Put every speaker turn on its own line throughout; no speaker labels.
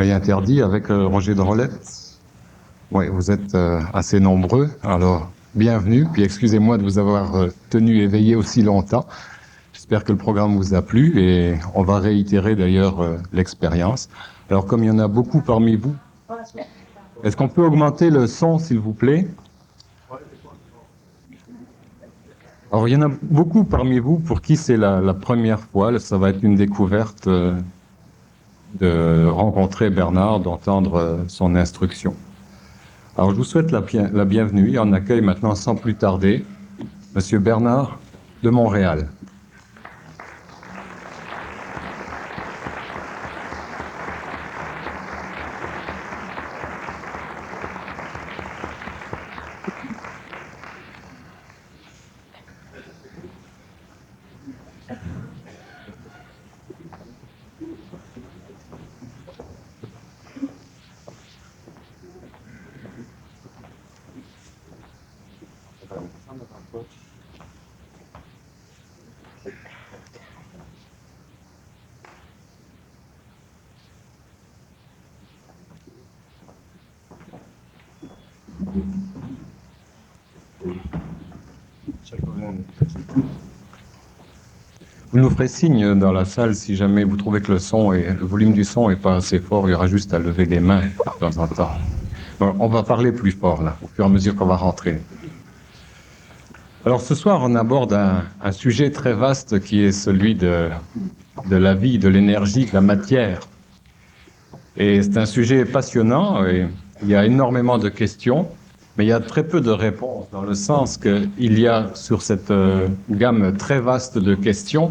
Et interdit avec Roger Drolette. Oui, vous êtes assez nombreux, alors bienvenue, puis excusez-moi de vous avoir tenu éveillé aussi longtemps. J'espère que le programme vous a plu et on va réitérer d'ailleurs l'expérience. Alors comme il y en a beaucoup parmi vous, est-ce qu'on peut augmenter le son s'il vous plaît? Alors il y en a beaucoup parmi vous pour qui c'est la première fois, ça va être une découverte de rencontrer Bernard, d'entendre son instruction. Alors je vous souhaite la bienvenue et on accueille maintenant sans plus tarder Monsieur Bernard de Montréal. Vous nous ferez signe dans la salle si jamais vous trouvez que le volume du son est pas assez fort, il y aura juste à lever les mains de temps en temps. Bon, on va parler plus fort là, au fur et à mesure qu'on va rentrer. Alors ce soir, on aborde un sujet très vaste qui est celui de la vie, de l'énergie, de la matière. Et c'est un sujet passionnant et il y a énormément de questions, mais il y a très peu de réponses, dans le sens qu'il y a sur cette gamme très vaste de questions,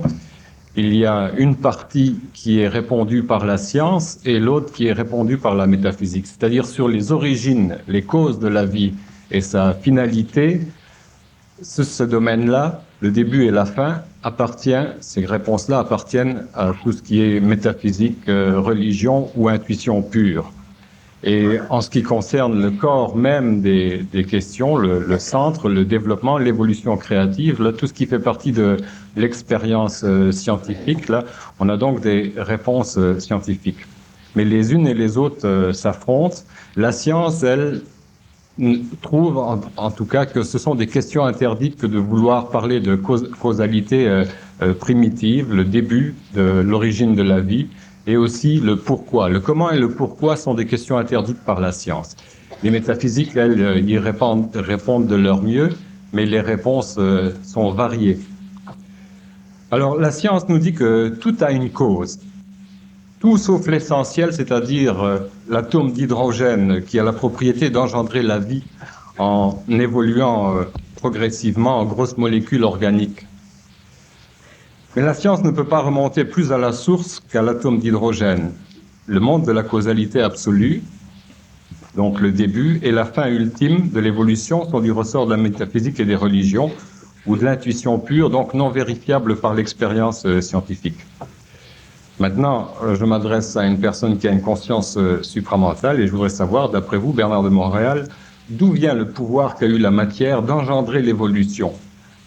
il y a une partie qui est répondue par la science et l'autre qui est répondue par la métaphysique, c'est-à-dire sur les origines, les causes de la vie et sa finalité. Ce domaine-là, le début et la fin, ces réponses-là appartiennent à tout ce qui est métaphysique, religion ou intuition pure. Et en ce qui concerne le corps même des questions, le centre, le développement, l'évolution créative, là, tout ce qui fait partie de l'expérience scientifique, là, on a donc des réponses scientifiques. Mais les unes et les autres s'affrontent. La science, elle, trouve en tout cas que ce sont des questions interdites que de vouloir parler de causalité primitive, le début de l'origine de la vie, et aussi le pourquoi. Le comment et le pourquoi sont des questions interdites par la science. Les métaphysiques, elles, y répondent de leur mieux, mais les réponses sont variées. Alors, la science nous dit que tout a une cause. Tout sauf l'essentiel, c'est-à-dire l'atome d'hydrogène qui a la propriété d'engendrer la vie en évoluant progressivement en grosses molécules organiques. Mais la science ne peut pas remonter plus à la source qu'à l'atome d'hydrogène. Le monde de la causalité absolue, donc le début et la fin ultime de l'évolution, sont du ressort de la métaphysique et des religions, ou de l'intuition pure, donc non vérifiable par l'expérience scientifique. Maintenant, je m'adresse à une personne qui a une conscience supramentale et je voudrais savoir, d'après vous, Bernard de Montréal, d'où vient le pouvoir qu'a eu la matière d'engendrer l'évolution,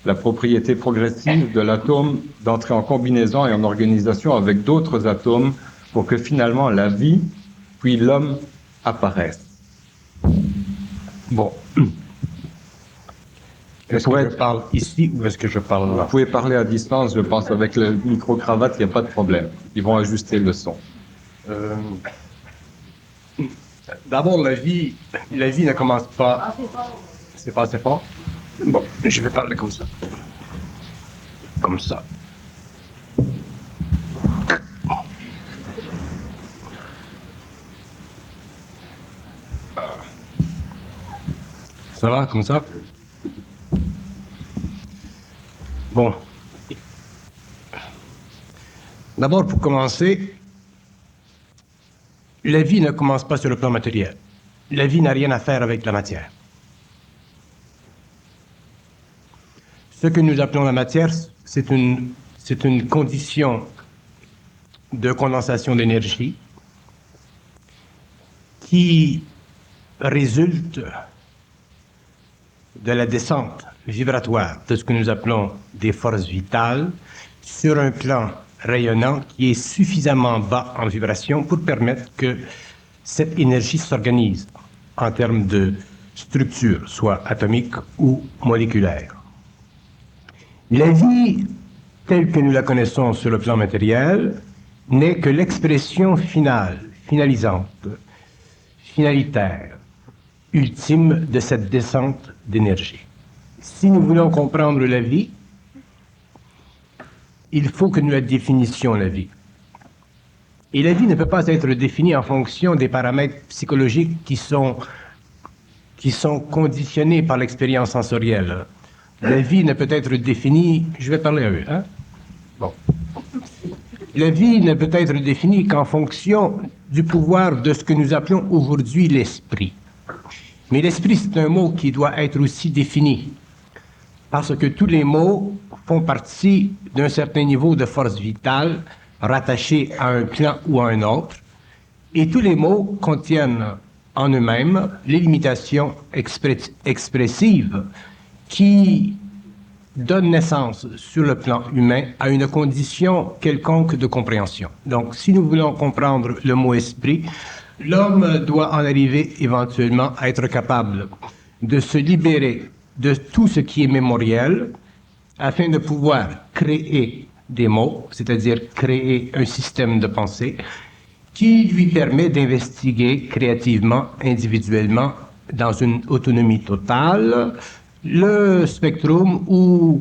la propriété progressive de l'atome d'entrer en combinaison et en organisation avec d'autres atomes pour que finalement la vie, puis l'homme apparaissent. Bon.
Est-ce que je parle ici ou est-ce que je parle là?
Vous pouvez parler à distance, je pense, avec le micro-cravate, il n'y a pas de problème. Ils vont ajuster le son.
D'abord, la vie ne commence pas... C'est pas assez fort? Bon, je vais parler comme ça. Comme ça. Ça va, comme ça? Bon. D'abord, pour commencer, la vie ne commence pas sur le plan matériel. La vie n'a rien à faire avec la matière. Ce que nous appelons la matière, c'est une condition de condensation d'énergie qui résulte de la descente vibratoire de ce que nous appelons des forces vitales sur un plan rayonnant qui est suffisamment bas en vibration pour permettre que cette énergie s'organise en termes de structure, soit atomique ou moléculaire. La vie, telle que nous la connaissons sur le plan matériel, n'est que l'expression finale, finalisante, finalitaire, ultime de cette descente d'énergie. Si nous voulons comprendre la vie, il faut que nous la définissions, la vie. Et la vie ne peut pas être définie en fonction des paramètres psychologiques qui sont conditionnés par l'expérience sensorielle. La vie ne peut être définie... Je vais parler à eux, hein? Bon. La vie ne peut être définie qu'en fonction du pouvoir de ce que nous appelons aujourd'hui l'esprit. Mais l'esprit, c'est un mot qui doit être aussi défini, parce que tous les mots font partie d'un certain niveau de force vitale rattaché à un plan ou à un autre, et tous les mots contiennent en eux-mêmes les limitations expressives qui donnent naissance sur le plan humain à une condition quelconque de compréhension. Donc, si nous voulons comprendre le mot esprit, l'homme doit en arriver éventuellement à être capable de se libérer de tout ce qui est mémoriel afin de pouvoir créer des mots, c'est-à-dire créer un système de pensée qui lui permet d'investiguer créativement, individuellement, dans une autonomie totale, le spectrum ou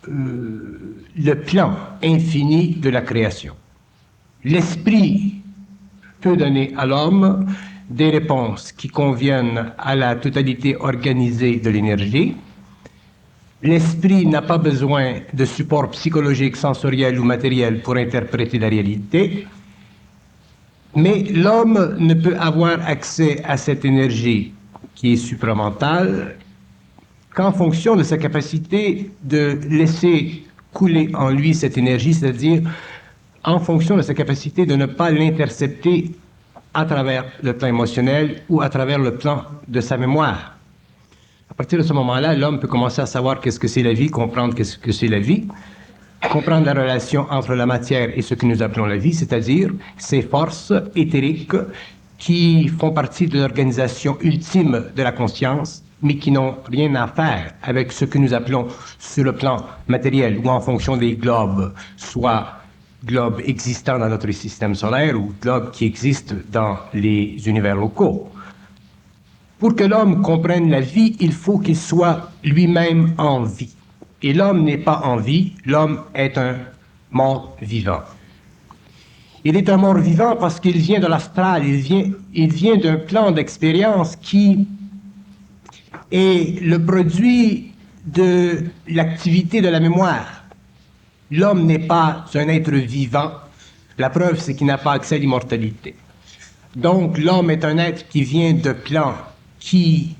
le plan infini de la création. L'esprit peut donner à l'homme des réponses qui conviennent à la totalité organisée de l'énergie. L'esprit n'a pas besoin de support psychologique, sensoriel ou matériel pour interpréter la réalité, mais l'homme ne peut avoir accès à cette énergie qui est supramentale qu'en fonction de sa capacité de laisser couler en lui cette énergie, c'est-à-dire en fonction de sa capacité de ne pas l'intercepter à travers le plan émotionnel ou à travers le plan de sa mémoire. À partir de ce moment-là, l'homme peut commencer à savoir qu'est-ce que c'est la vie, comprendre qu'est-ce que c'est la vie, comprendre la relation entre la matière et ce que nous appelons la vie, c'est-à-dire ces forces éthériques qui font partie de l'organisation ultime de la conscience, mais qui n'ont rien à faire avec ce que nous appelons sur le plan matériel ou en fonction des globes, soit globes existants dans notre système solaire ou globes qui existent dans les univers locaux. Pour que l'homme comprenne la vie, il faut qu'il soit lui-même en vie. Et l'homme n'est pas en vie, l'homme est un mort vivant. Il est un mort vivant parce qu'il vient de l'astral, il vient d'un plan d'expérience qui est le produit de l'activité de la mémoire. L'homme n'est pas un être vivant. La preuve, c'est qu'il n'a pas accès à l'immortalité. Donc, l'homme est un être qui vient de plans qui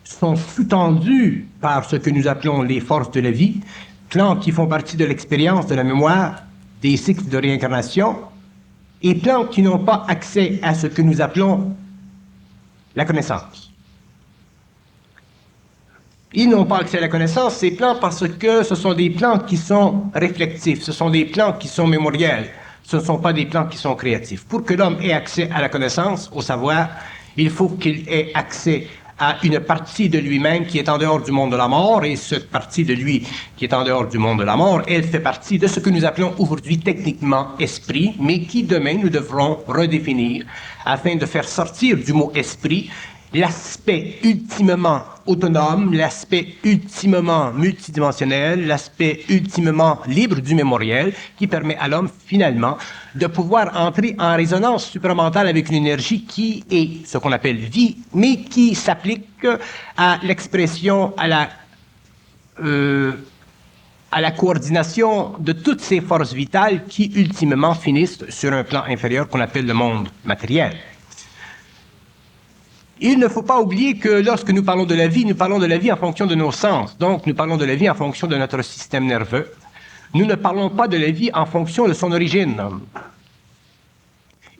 sont sous-tendus par ce que nous appelons les forces de la vie, plans qui font partie de l'expérience, de la mémoire, des cycles de réincarnation, et plans qui n'ont pas accès à ce que nous appelons la connaissance. Ils n'ont pas accès à la connaissance, ces plans, parce que ce sont des plans qui sont réflexifs, ce sont des plans qui sont mémoriels, ce ne sont pas des plans qui sont créatifs. Pour que l'homme ait accès à la connaissance, au savoir, il faut qu'il ait accès à une partie de lui-même qui est en dehors du monde de la mort, et cette partie de lui qui est en dehors du monde de la mort, elle fait partie de ce que nous appelons aujourd'hui techniquement esprit, mais qui demain nous devrons redéfinir afin de faire sortir du mot esprit l'aspect ultimement autonome, l'aspect ultimement multidimensionnel, l'aspect ultimement libre du mémoriel, qui permet à l'homme, finalement, de pouvoir entrer en résonance supramentale avec une énergie qui est ce qu'on appelle vie, mais qui s'applique à l'expression, à la coordination de toutes ces forces vitales qui, ultimement, finissent sur un plan inférieur qu'on appelle le monde matériel. Il ne faut pas oublier que lorsque nous parlons de la vie, nous parlons de la vie en fonction de nos sens. Donc, nous parlons de la vie en fonction de notre système nerveux. Nous ne parlons pas de la vie en fonction de son origine.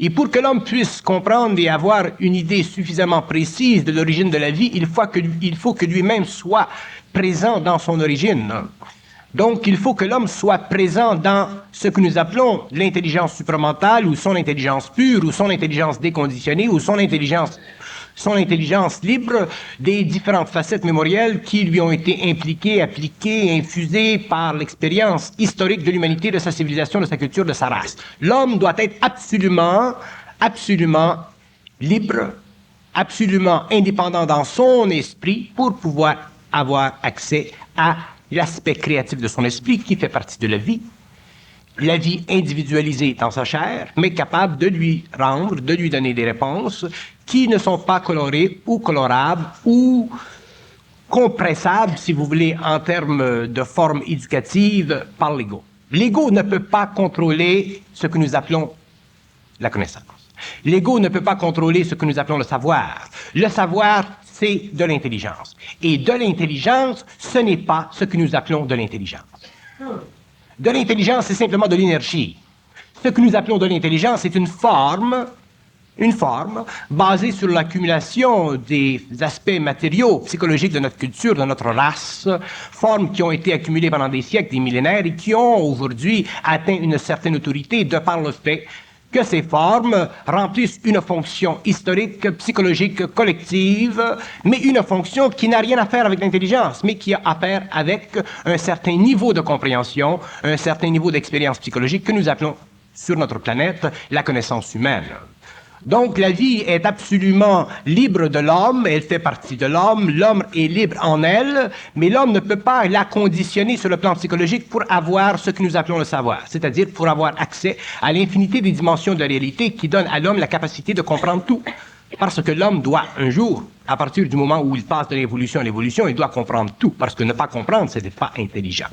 Et pour que l'homme puisse comprendre et avoir une idée suffisamment précise de l'origine de la vie, il faut que lui-même soit présent dans son origine. Donc, il faut que l'homme soit présent dans ce que nous appelons l'intelligence supramentale, ou son intelligence pure, ou son intelligence déconditionnée, ou son intelligence libre des différentes facettes mémorielles qui lui ont été impliquées, appliquées, infusées par l'expérience historique de l'humanité, de sa civilisation, de sa culture, de sa race. L'homme doit être absolument libre, absolument indépendant dans son esprit pour pouvoir avoir accès à l'aspect créatif de son esprit qui fait partie de la vie individualisée dans sa chair, mais capable de lui rendre, de lui donner des réponses qui ne sont pas colorées ou colorables ou compressables, si vous voulez, en termes de forme éducative par l'ego. L'ego ne peut pas contrôler ce que nous appelons la connaissance. L'ego ne peut pas contrôler ce que nous appelons le savoir. Le savoir, c'est de l'intelligence. Et de l'intelligence, ce n'est pas ce que nous appelons de l'intelligence. De l'intelligence, c'est simplement de l'énergie. Ce que nous appelons de l'intelligence, c'est une forme basée sur l'accumulation des aspects matériaux, psychologiques de notre culture, de notre race, formes qui ont été accumulées pendant des siècles, des millénaires, et qui ont aujourd'hui atteint une certaine autorité de par le fait que ces formes remplissent une fonction historique, psychologique, collective, mais une fonction qui n'a rien à faire avec l'intelligence, mais qui a à faire avec un certain niveau de compréhension, un certain niveau d'expérience psychologique que nous appelons sur notre planète la connaissance humaine. Donc la vie est absolument libre de l'homme, elle fait partie de l'homme est libre en elle, mais l'homme ne peut pas la conditionner sur le plan psychologique pour avoir ce que nous appelons le savoir, c'est-à-dire pour avoir accès à l'infinité des dimensions de la réalité qui donnent à l'homme la capacité de comprendre tout. Parce que l'homme doit un jour, à partir du moment où il passe de l'évolution à l'évolution, il doit comprendre tout, parce que ne pas comprendre, ce n'est pas intelligent.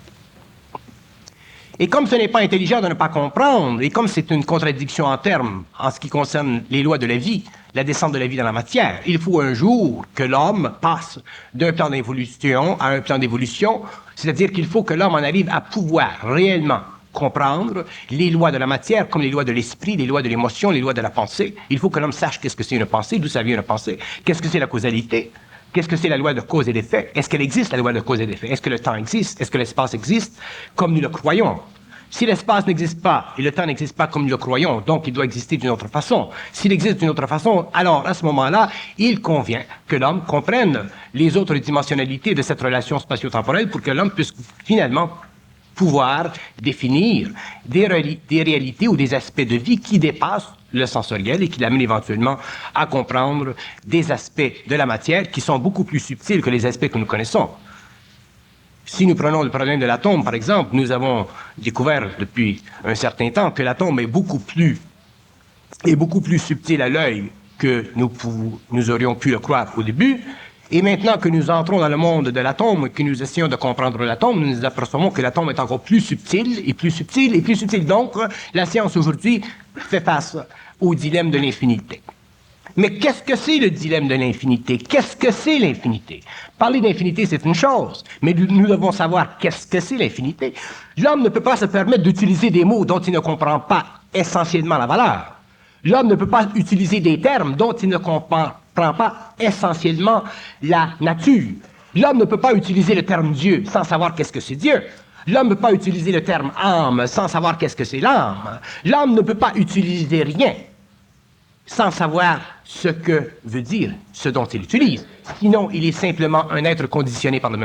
Et comme ce n'est pas intelligent de ne pas comprendre, et comme c'est une contradiction en termes en ce qui concerne les lois de la vie, la descente de la vie dans la matière, il faut un jour que l'homme passe d'un plan d'évolution à un plan d'évolution, c'est-à-dire qu'il faut que l'homme en arrive à pouvoir réellement comprendre les lois de la matière comme les lois de l'esprit, les lois de l'émotion, les lois de la pensée. Il faut que l'homme sache qu'est-ce que c'est une pensée, d'où ça vient une pensée, qu'est-ce que c'est la causalité, qu'est-ce que c'est la loi de cause et d'effet? Est-ce qu'elle existe, la loi de cause et d'effet? Est-ce que le temps existe? Est-ce que l'espace existe comme nous le croyons? Si l'espace n'existe pas et le temps n'existe pas comme nous le croyons, donc il doit exister d'une autre façon. S'il existe d'une autre façon, alors à ce moment-là, il convient que l'homme comprenne les autres dimensionnalités de cette relation spatio-temporelle pour que l'homme puisse finalement pouvoir définir des réalités ou des aspects de vie qui dépassent le sensoriel et qui l'amènent éventuellement à comprendre des aspects de la matière qui sont beaucoup plus subtils que les aspects que nous connaissons. Si nous prenons le problème de l'atome, par exemple, nous avons découvert depuis un certain temps que l'atome est beaucoup plus subtil à l'œil que nous aurions pu le croire au début. Et maintenant que nous entrons dans le monde de l'atome et que nous essayons de comprendre l'atome, nous nous apercevons que l'atome est encore plus subtil et plus subtil et plus subtil. Donc, la science aujourd'hui fait face au dilemme de l'infinité. Mais qu'est-ce que c'est le dilemme de l'infinité? Qu'est-ce que c'est l'infinité? Parler d'infinité, c'est une chose, mais nous devons savoir qu'est-ce que c'est l'infinité. L'homme ne peut pas se permettre d'utiliser des mots dont il ne comprend pas essentiellement la valeur. L'homme ne peut pas utiliser des termes dont il ne comprend pas essentiellement la nature. L'homme ne peut pas utiliser le terme Dieu sans savoir qu'est-ce que c'est Dieu. L'homme ne peut pas utiliser le terme âme sans savoir qu'est-ce que c'est l'âme. L'homme ne peut pas utiliser rien sans savoir ce que veut dire ce dont il utilise. Sinon, il est simplement un être conditionné par le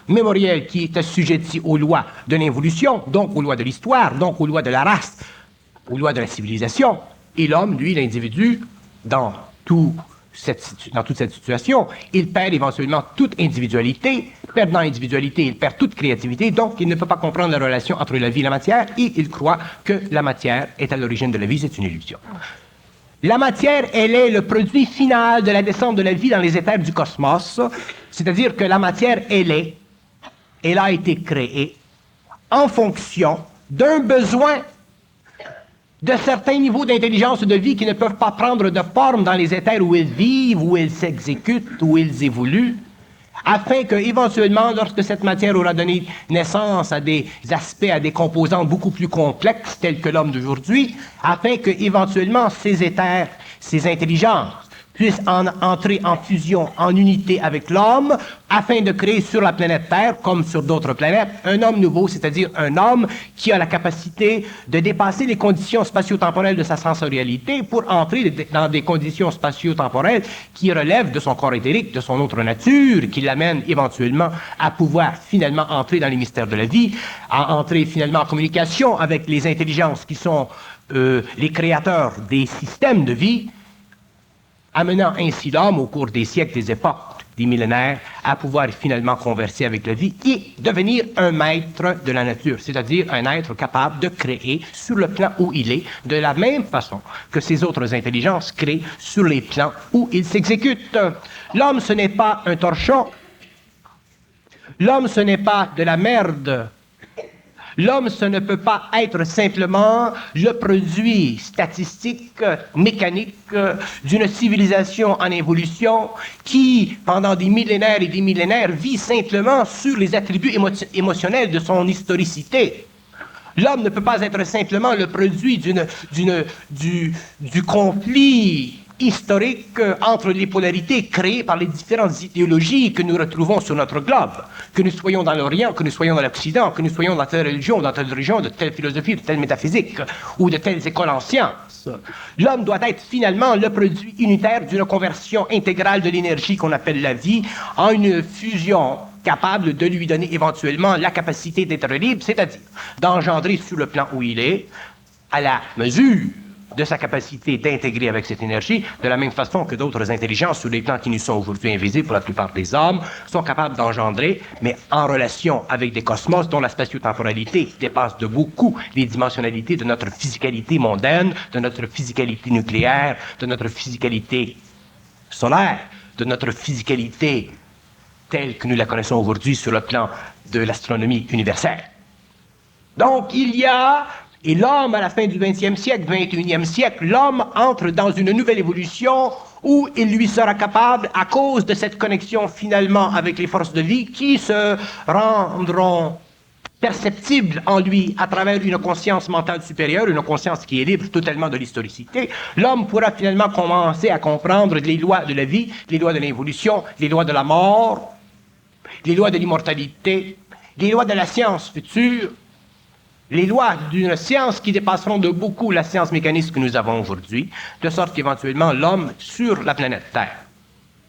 mémoriel qui est assujetti aux lois de l'évolution, donc aux lois de l'histoire, donc aux lois de la race, aux lois de la civilisation. Et l'homme, lui, l'individu, dans toute cette situation, il perd éventuellement toute individualité. Perdant l'individualité, il perd toute créativité, donc il ne peut pas comprendre la relation entre la vie et la matière, et il croit que la matière est à l'origine de la vie, c'est une illusion. La matière, elle est le produit final de la descente de la vie dans les éthers du cosmos, c'est-à-dire que la matière, elle a été créée en fonction d'un besoin de certains niveaux d'intelligence de vie qui ne peuvent pas prendre de forme dans les éthers où ils vivent, où ils s'exécutent, où ils évoluent, afin que, éventuellement, lorsque cette matière aura donné naissance à des aspects, à des composants beaucoup plus complexes, tels que l'homme d'aujourd'hui, afin que, éventuellement, ces éthers, ces intelligences, puisse entrer en fusion, en unité avec l'homme, afin de créer sur la planète Terre, comme sur d'autres planètes, un homme nouveau, c'est-à-dire un homme qui a la capacité de dépasser les conditions spatio-temporelles de sa sensorialité pour entrer dans des conditions spatio-temporelles qui relèvent de son corps éthérique, de son autre nature, qui l'amènent éventuellement à pouvoir finalement entrer dans les mystères de la vie, à entrer finalement en communication avec les intelligences qui sont les créateurs des systèmes de vie, amenant ainsi l'homme au cours des siècles, des époques, des millénaires, à pouvoir finalement converser avec la vie et devenir un maître de la nature, c'est-à-dire un être capable de créer sur le plan où il est, de la même façon que ces autres intelligences créent sur les plans où ils s'exécutent. L'homme, ce n'est pas un torchon. L'homme, ce n'est pas de la merde. L'homme, ce ne peut pas être simplement le produit statistique, mécanique d'une civilisation en évolution qui, pendant des millénaires et des millénaires, vit simplement sur les attributs émotionnels de son historicité. L'homme ne peut pas être simplement le produit du conflit historique entre les polarités créées par les différentes idéologies que nous retrouvons sur notre globe. Que nous soyons dans l'Orient, que nous soyons dans l'Occident, que nous soyons dans telle religion, de telle philosophie, de telle métaphysique, ou de telles écoles en sciences. L'homme doit être finalement le produit unitaire d'une conversion intégrale de l'énergie qu'on appelle la vie en une fusion capable de lui donner éventuellement la capacité d'être libre, c'est-à-dire d'engendrer sur le plan où il est, à la mesure de sa capacité d'intégrer avec cette énergie, de la même façon que d'autres intelligences sur les plans qui nous sont aujourd'hui invisibles pour la plupart des hommes, sont capables d'engendrer, mais en relation avec des cosmos dont la spatio-temporalité dépasse de beaucoup les dimensionnalités de notre physicalité mondaine, de notre physicalité nucléaire, de notre physicalité solaire, de notre physicalité telle que nous la connaissons aujourd'hui sur le plan de l'astronomie universelle. Donc, il y a... Et l'homme, à la fin du 20e siècle, 21e siècle, l'homme entre dans une nouvelle évolution où il lui sera capable, à cause de cette connexion finalement avec les forces de vie, qui se rendront perceptibles en lui à travers une conscience mentale supérieure, une conscience qui est libre totalement de l'historicité, l'homme pourra finalement commencer à comprendre les lois de la vie, les lois de l'évolution, les lois de la mort, les lois de l'immortalité, les lois de la science future, les lois d'une science qui dépasseront de beaucoup la science mécaniste que nous avons aujourd'hui, de sorte qu'éventuellement l'homme sur la planète Terre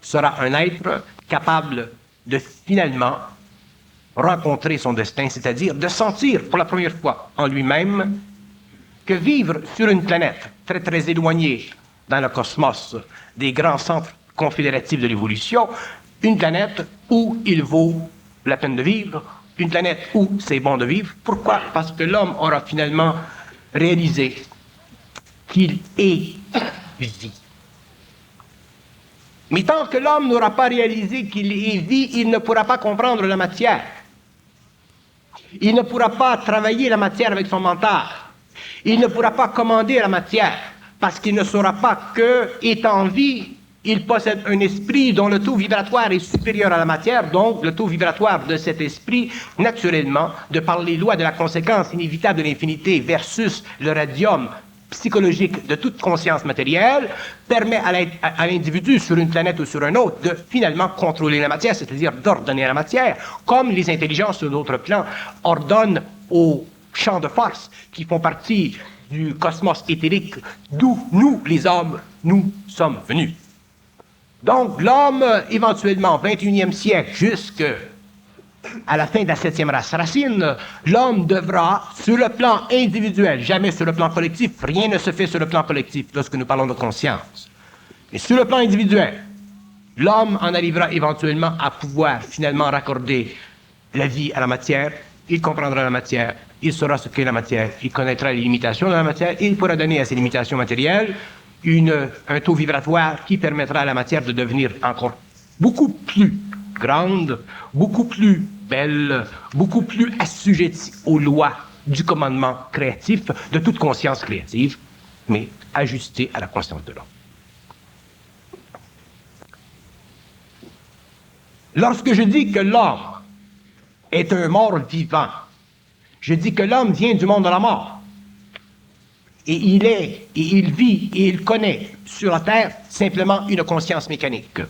sera un être capable de finalement rencontrer son destin, c'est-à-dire de sentir pour la première fois en lui-même que vivre sur une planète très très éloignée dans le cosmos des grands centres confédératifs de l'évolution, une planète où il vaut la peine de vivre, une planète où c'est bon de vivre. Pourquoi? Parce que l'homme aura finalement réalisé qu'il est vie. Mais tant que l'homme n'aura pas réalisé qu'il est vie, il ne pourra pas comprendre la matière. Il ne pourra pas travailler la matière avec son mental. Il ne pourra pas commander la matière, parce qu'il ne saura pas que, étant vie, il possède un esprit dont le taux vibratoire est supérieur à la matière, donc le taux vibratoire de cet esprit, naturellement, de par les lois de la conséquence inévitable de l'infinité versus le radium psychologique de toute conscience matérielle, permet à l'individu sur une planète ou sur un autre de finalement contrôler la matière, c'est-à-dire d'ordonner la matière, comme les intelligences sur d'autres plans ordonnent aux champs de force qui font partie du cosmos éthérique d'où nous, les hommes, nous sommes venus. Donc, l'homme, éventuellement, 21e siècle, jusqu'à la fin de la 7e race racine, l'homme devra, sur le plan individuel, jamais sur le plan collectif, rien ne se fait sur le plan collectif lorsque nous parlons de conscience. Mais sur le plan individuel, l'homme en arrivera éventuellement à pouvoir finalement raccorder la vie à la matière, il comprendra la matière, il saura ce qu'est la matière, il connaîtra les limitations de la matière, et il pourra donner à ces limitations matérielles un taux vibratoire qui permettra à la matière de devenir encore beaucoup plus grande, beaucoup plus belle, beaucoup plus assujettie aux lois du commandement créatif, de toute conscience créative, mais ajustée à la conscience de l'homme. Lorsque je dis que l'homme est un mort vivant, je dis que l'homme vient du monde de la mort. Et il est, et il vit, et il connaît sur la Terre simplement une conscience mécanique.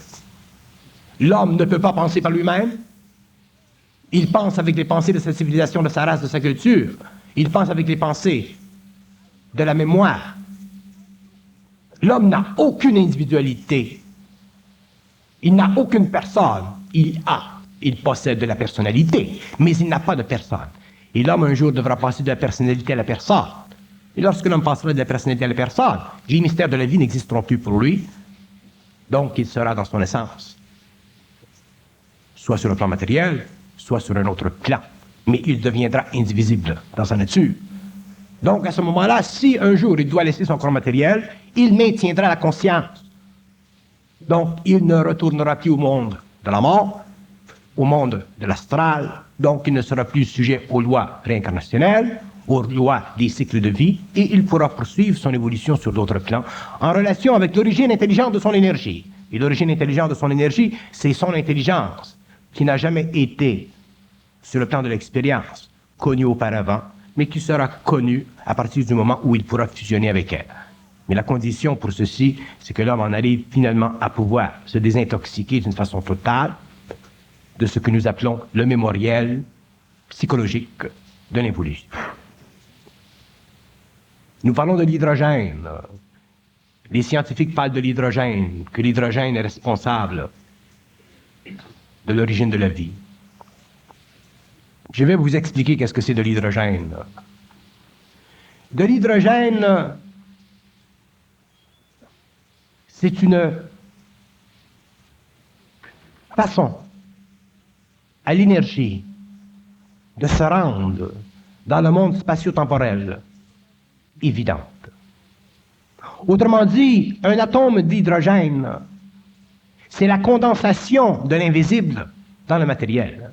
L'homme ne peut pas penser par lui-même. Il pense avec les pensées de sa civilisation, de sa race, de sa culture. Il pense avec les pensées de la mémoire. L'homme n'a aucune individualité. Il n'a aucune personne. Il possède de la personnalité, mais il n'a pas de personne. Et l'homme un jour devra passer de la personnalité à la personne. Et lorsque l'homme passera de la personnalité à la personne, les mystères de la vie n'existeront plus pour lui. Donc il sera dans son essence. Soit sur le plan matériel, soit sur un autre plan. Mais il deviendra indivisible dans sa nature. Donc à ce moment-là, si un jour il doit laisser son corps matériel, il maintiendra la conscience. Donc il ne retournera plus au monde de la mort, au monde de l'astral, donc il ne sera plus sujet aux lois réincarnationnelles, aux lois des cycles de vie, et il pourra poursuivre son évolution sur d'autres plans, en relation avec l'origine intelligente de son énergie. Et l'origine intelligente de son énergie, c'est son intelligence, qui n'a jamais été, sur le plan de l'expérience, connue auparavant, mais qui sera connue à partir du moment où il pourra fusionner avec elle. Mais la condition pour ceci, c'est que l'homme en arrive finalement à pouvoir se désintoxiquer d'une façon totale de ce que nous appelons le mémoriel psychologique de l'évolution. Nous parlons de l'hydrogène. Les scientifiques parlent de l'hydrogène, que l'hydrogène est responsable de l'origine de la vie. Je vais vous expliquer qu'est-ce que c'est de l'hydrogène. De l'hydrogène, c'est une façon à l'énergie de se rendre dans le monde spatio-temporel évidente. Autrement dit, un atome d'hydrogène, c'est la condensation de l'invisible dans le matériel.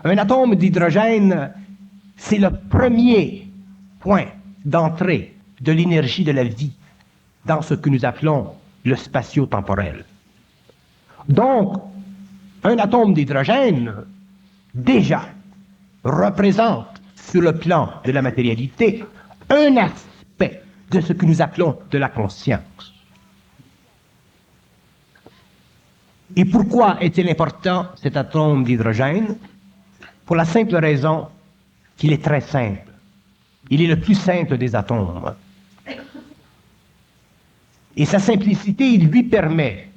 Un atome d'hydrogène, c'est le premier point d'entrée de l'énergie de la vie dans ce que nous appelons le spatio-temporel. Donc, un atome d'hydrogène, déjà, représente sur le plan de la matérialité un aspect de ce que nous appelons de la conscience. Et pourquoi est-il important cet atome d'hydrogène? Pour la simple raison qu'il est très simple. Il est le plus simple des atomes. Et sa simplicité, il lui permet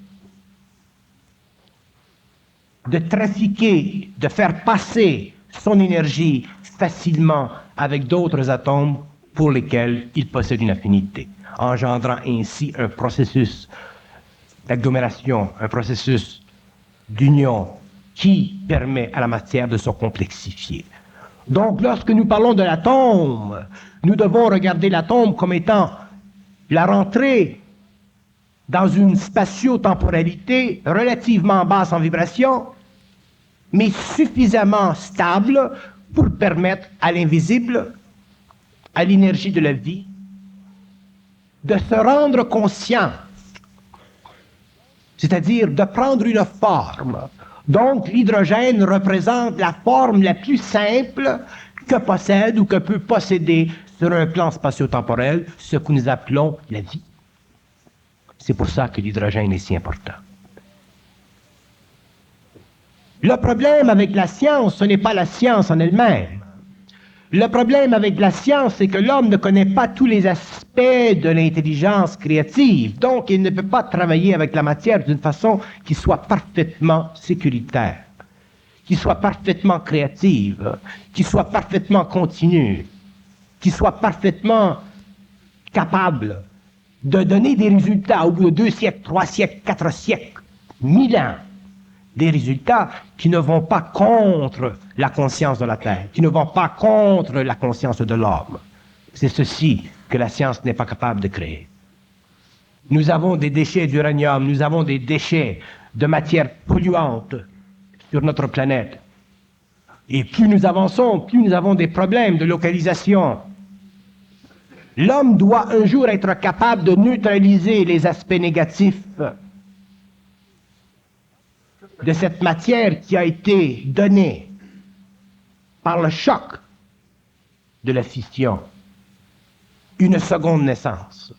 de trafiquer, de faire passer son énergie facilement avec d'autres atomes pour lesquels il possède une affinité, engendrant ainsi un processus d'agglomération, un processus d'union qui permet à la matière de se complexifier. Donc, lorsque nous parlons de l'atome, nous devons regarder l'atome comme étant la rentrée dans une spatio-temporalité relativement basse en vibration, mais suffisamment stable pour permettre à l'invisible, à l'énergie de la vie, de se rendre conscient, c'est-à-dire de prendre une forme. Donc, l'hydrogène représente la forme la plus simple que possède ou que peut posséder sur un plan spatio-temporel ce que nous appelons la vie. C'est pour ça que l'hydrogène est si important. Le problème avec la science, ce n'est pas la science en elle-même. Le problème avec la science, c'est que l'homme ne connaît pas tous les aspects de l'intelligence créative. Donc, il ne peut pas travailler avec la matière d'une façon qui soit parfaitement sécuritaire, qui soit parfaitement créative, qui soit parfaitement continue, qui soit parfaitement capable de donner des résultats au bout de 2 siècles, 3 siècles, 4 siècles, 1000 ans. Des résultats qui ne vont pas contre la conscience de la Terre, qui ne vont pas contre la conscience de l'homme. C'est ceci que la science n'est pas capable de créer. Nous avons des déchets d'uranium, nous avons des déchets de matière polluante sur notre planète. Et plus nous avançons, plus nous avons des problèmes de localisation. L'homme doit un jour être capable de neutraliser les aspects négatifs de cette matière qui a été donnée par le choc de la fission une seconde naissance.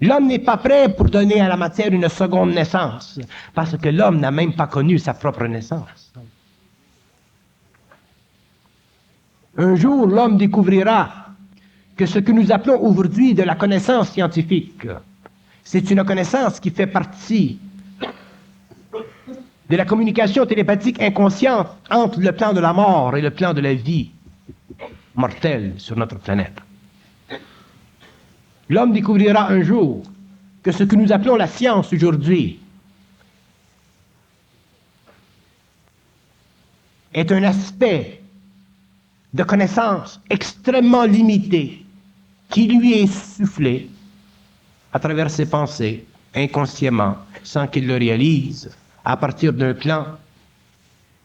L'homme n'est pas prêt pour donner à la matière une seconde naissance, parce que l'homme n'a même pas connu sa propre naissance. Un jour, l'homme découvrira que ce que nous appelons aujourd'hui de la connaissance scientifique, c'est une connaissance qui fait partie de la communication télépathique inconsciente entre le plan de la mort et le plan de la vie mortelle sur notre planète. L'homme découvrira un jour que ce que nous appelons la science aujourd'hui est un aspect de connaissance extrêmement limité qui lui est soufflé à travers ses pensées, inconsciemment, sans qu'il le réalise, à partir d'un plan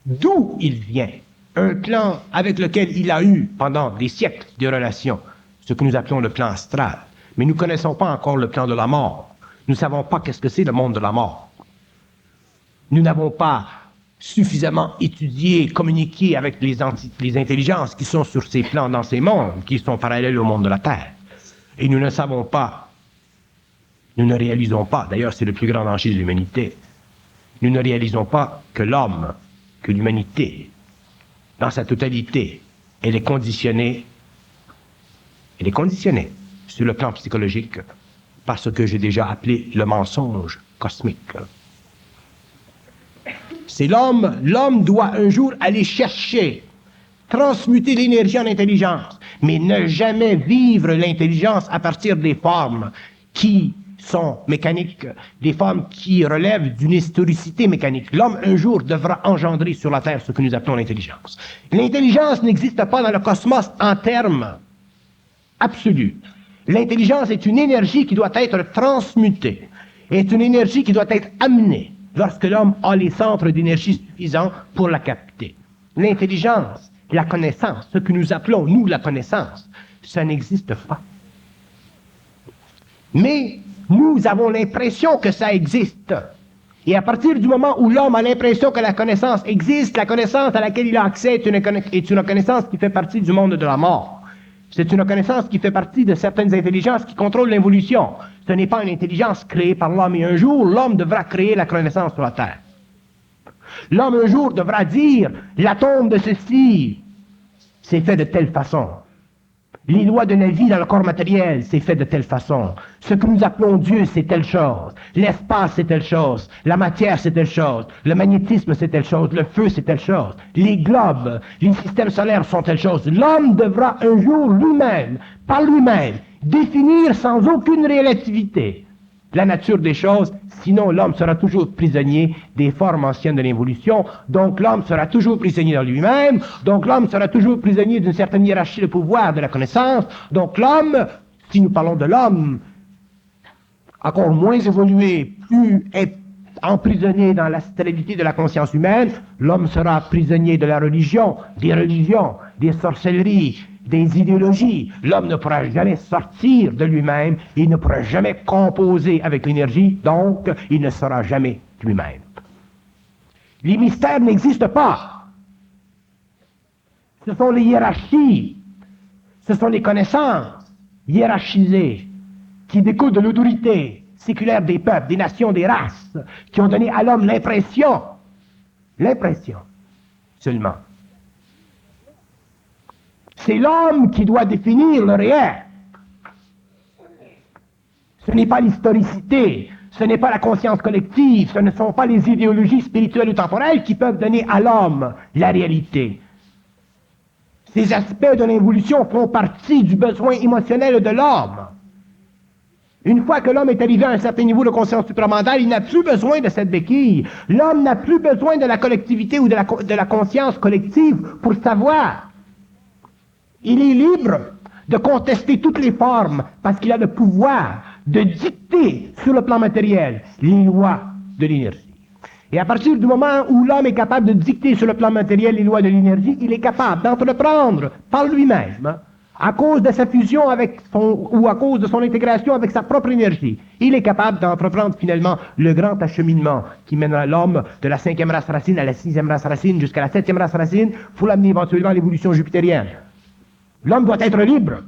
d'où il vient, un plan avec lequel il a eu pendant des siècles de relations, ce que nous appelons le plan astral. Mais nous ne connaissons pas encore le plan de la mort. Nous ne savons pas qu'est-ce que c'est le monde de la mort. Nous n'avons pas suffisamment étudié, communiqué avec les intelligences qui sont sur ces plans dans ces mondes, qui sont parallèles au monde de la Terre. Et nous ne savons pas, nous ne réalisons pas, d'ailleurs c'est le plus grand danger de l'humanité, nous ne réalisons pas que l'homme, que l'humanité, dans sa totalité, elle est conditionnée sur le plan psychologique par ce que j'ai déjà appelé le mensonge cosmique. C'est l'homme doit un jour aller chercher, transmuter l'énergie en intelligence, mais ne jamais vivre l'intelligence à partir des formes qui sont mécaniques, des formes qui relèvent d'une historicité mécanique. L'homme un jour devra engendrer sur la Terre ce que nous appelons l'intelligence. L'intelligence n'existe pas dans le cosmos en termes absolus. L'intelligence est une énergie qui doit être transmutée, est une énergie qui doit être amenée lorsque l'homme a les centres d'énergie suffisants pour la capter. L'intelligence, la connaissance, ce que nous appelons, nous, la connaissance, ça n'existe pas. Mais nous avons l'impression que ça existe. Et à partir du moment où l'homme a l'impression que la connaissance existe, la connaissance à laquelle il a accès est une connaissance qui fait partie du monde de la mort. C'est une connaissance qui fait partie de certaines intelligences qui contrôlent l'évolution. Ce n'est pas une intelligence créée par l'homme. Et un jour, l'homme devra créer la connaissance sur la Terre. L'homme un jour devra dire, l'atome de ceci, c'est fait de telle façon. Les lois de la vie dans le corps matériel, c'est fait de telle façon. Ce que nous appelons Dieu, c'est telle chose. L'espace, c'est telle chose. La matière, c'est telle chose. Le magnétisme, c'est telle chose. Le feu, c'est telle chose. Les globes, les systèmes solaires sont telle chose. L'homme devra un jour lui-même, par lui-même, définir sans aucune relativité la nature des choses, sinon l'homme sera toujours prisonnier des formes anciennes de l'évolution, donc l'homme sera toujours prisonnier de lui-même, donc l'homme sera toujours prisonnier d'une certaine hiérarchie de pouvoir de la connaissance, donc l'homme, si nous parlons de l'homme, encore moins évolué, plus emprisonné dans la stérilité de la conscience humaine, l'homme sera prisonnier de la religion, des sorcelleries, des idéologies. L'homme ne pourra jamais sortir de lui-même, il ne pourra jamais composer avec l'énergie, donc il ne sera jamais lui-même. Les mystères n'existent pas. Ce sont les hiérarchies, ce sont les connaissances hiérarchisées qui découlent de l'autorité séculaire des peuples, des nations, des races, qui ont donné à l'homme l'impression seulement. C'est l'homme qui doit définir le réel. Ce n'est pas l'historicité, ce n'est pas la conscience collective, ce ne sont pas les idéologies spirituelles ou temporelles qui peuvent donner à l'homme la réalité. Ces aspects de l'évolution font partie du besoin émotionnel de l'homme. Une fois que l'homme est arrivé à un certain niveau de conscience supramentale, il n'a plus besoin de cette béquille. L'homme n'a plus besoin de la collectivité ou de la conscience collective pour savoir. Il est libre de contester toutes les formes parce qu'il a le pouvoir de dicter sur le plan matériel les lois de l'énergie. Et à partir du moment où l'homme est capable de dicter sur le plan matériel les lois de l'énergie, il est capable d'entreprendre par lui-même, à cause de sa fusion ou à cause de son intégration avec sa propre énergie, il est capable d'entreprendre finalement le grand acheminement qui mènera l'homme de la 5e race racine à la 6e race racine jusqu'à la 7e race racine pour l'amener éventuellement à l'évolution jupitérienne. L'homme doit être libre.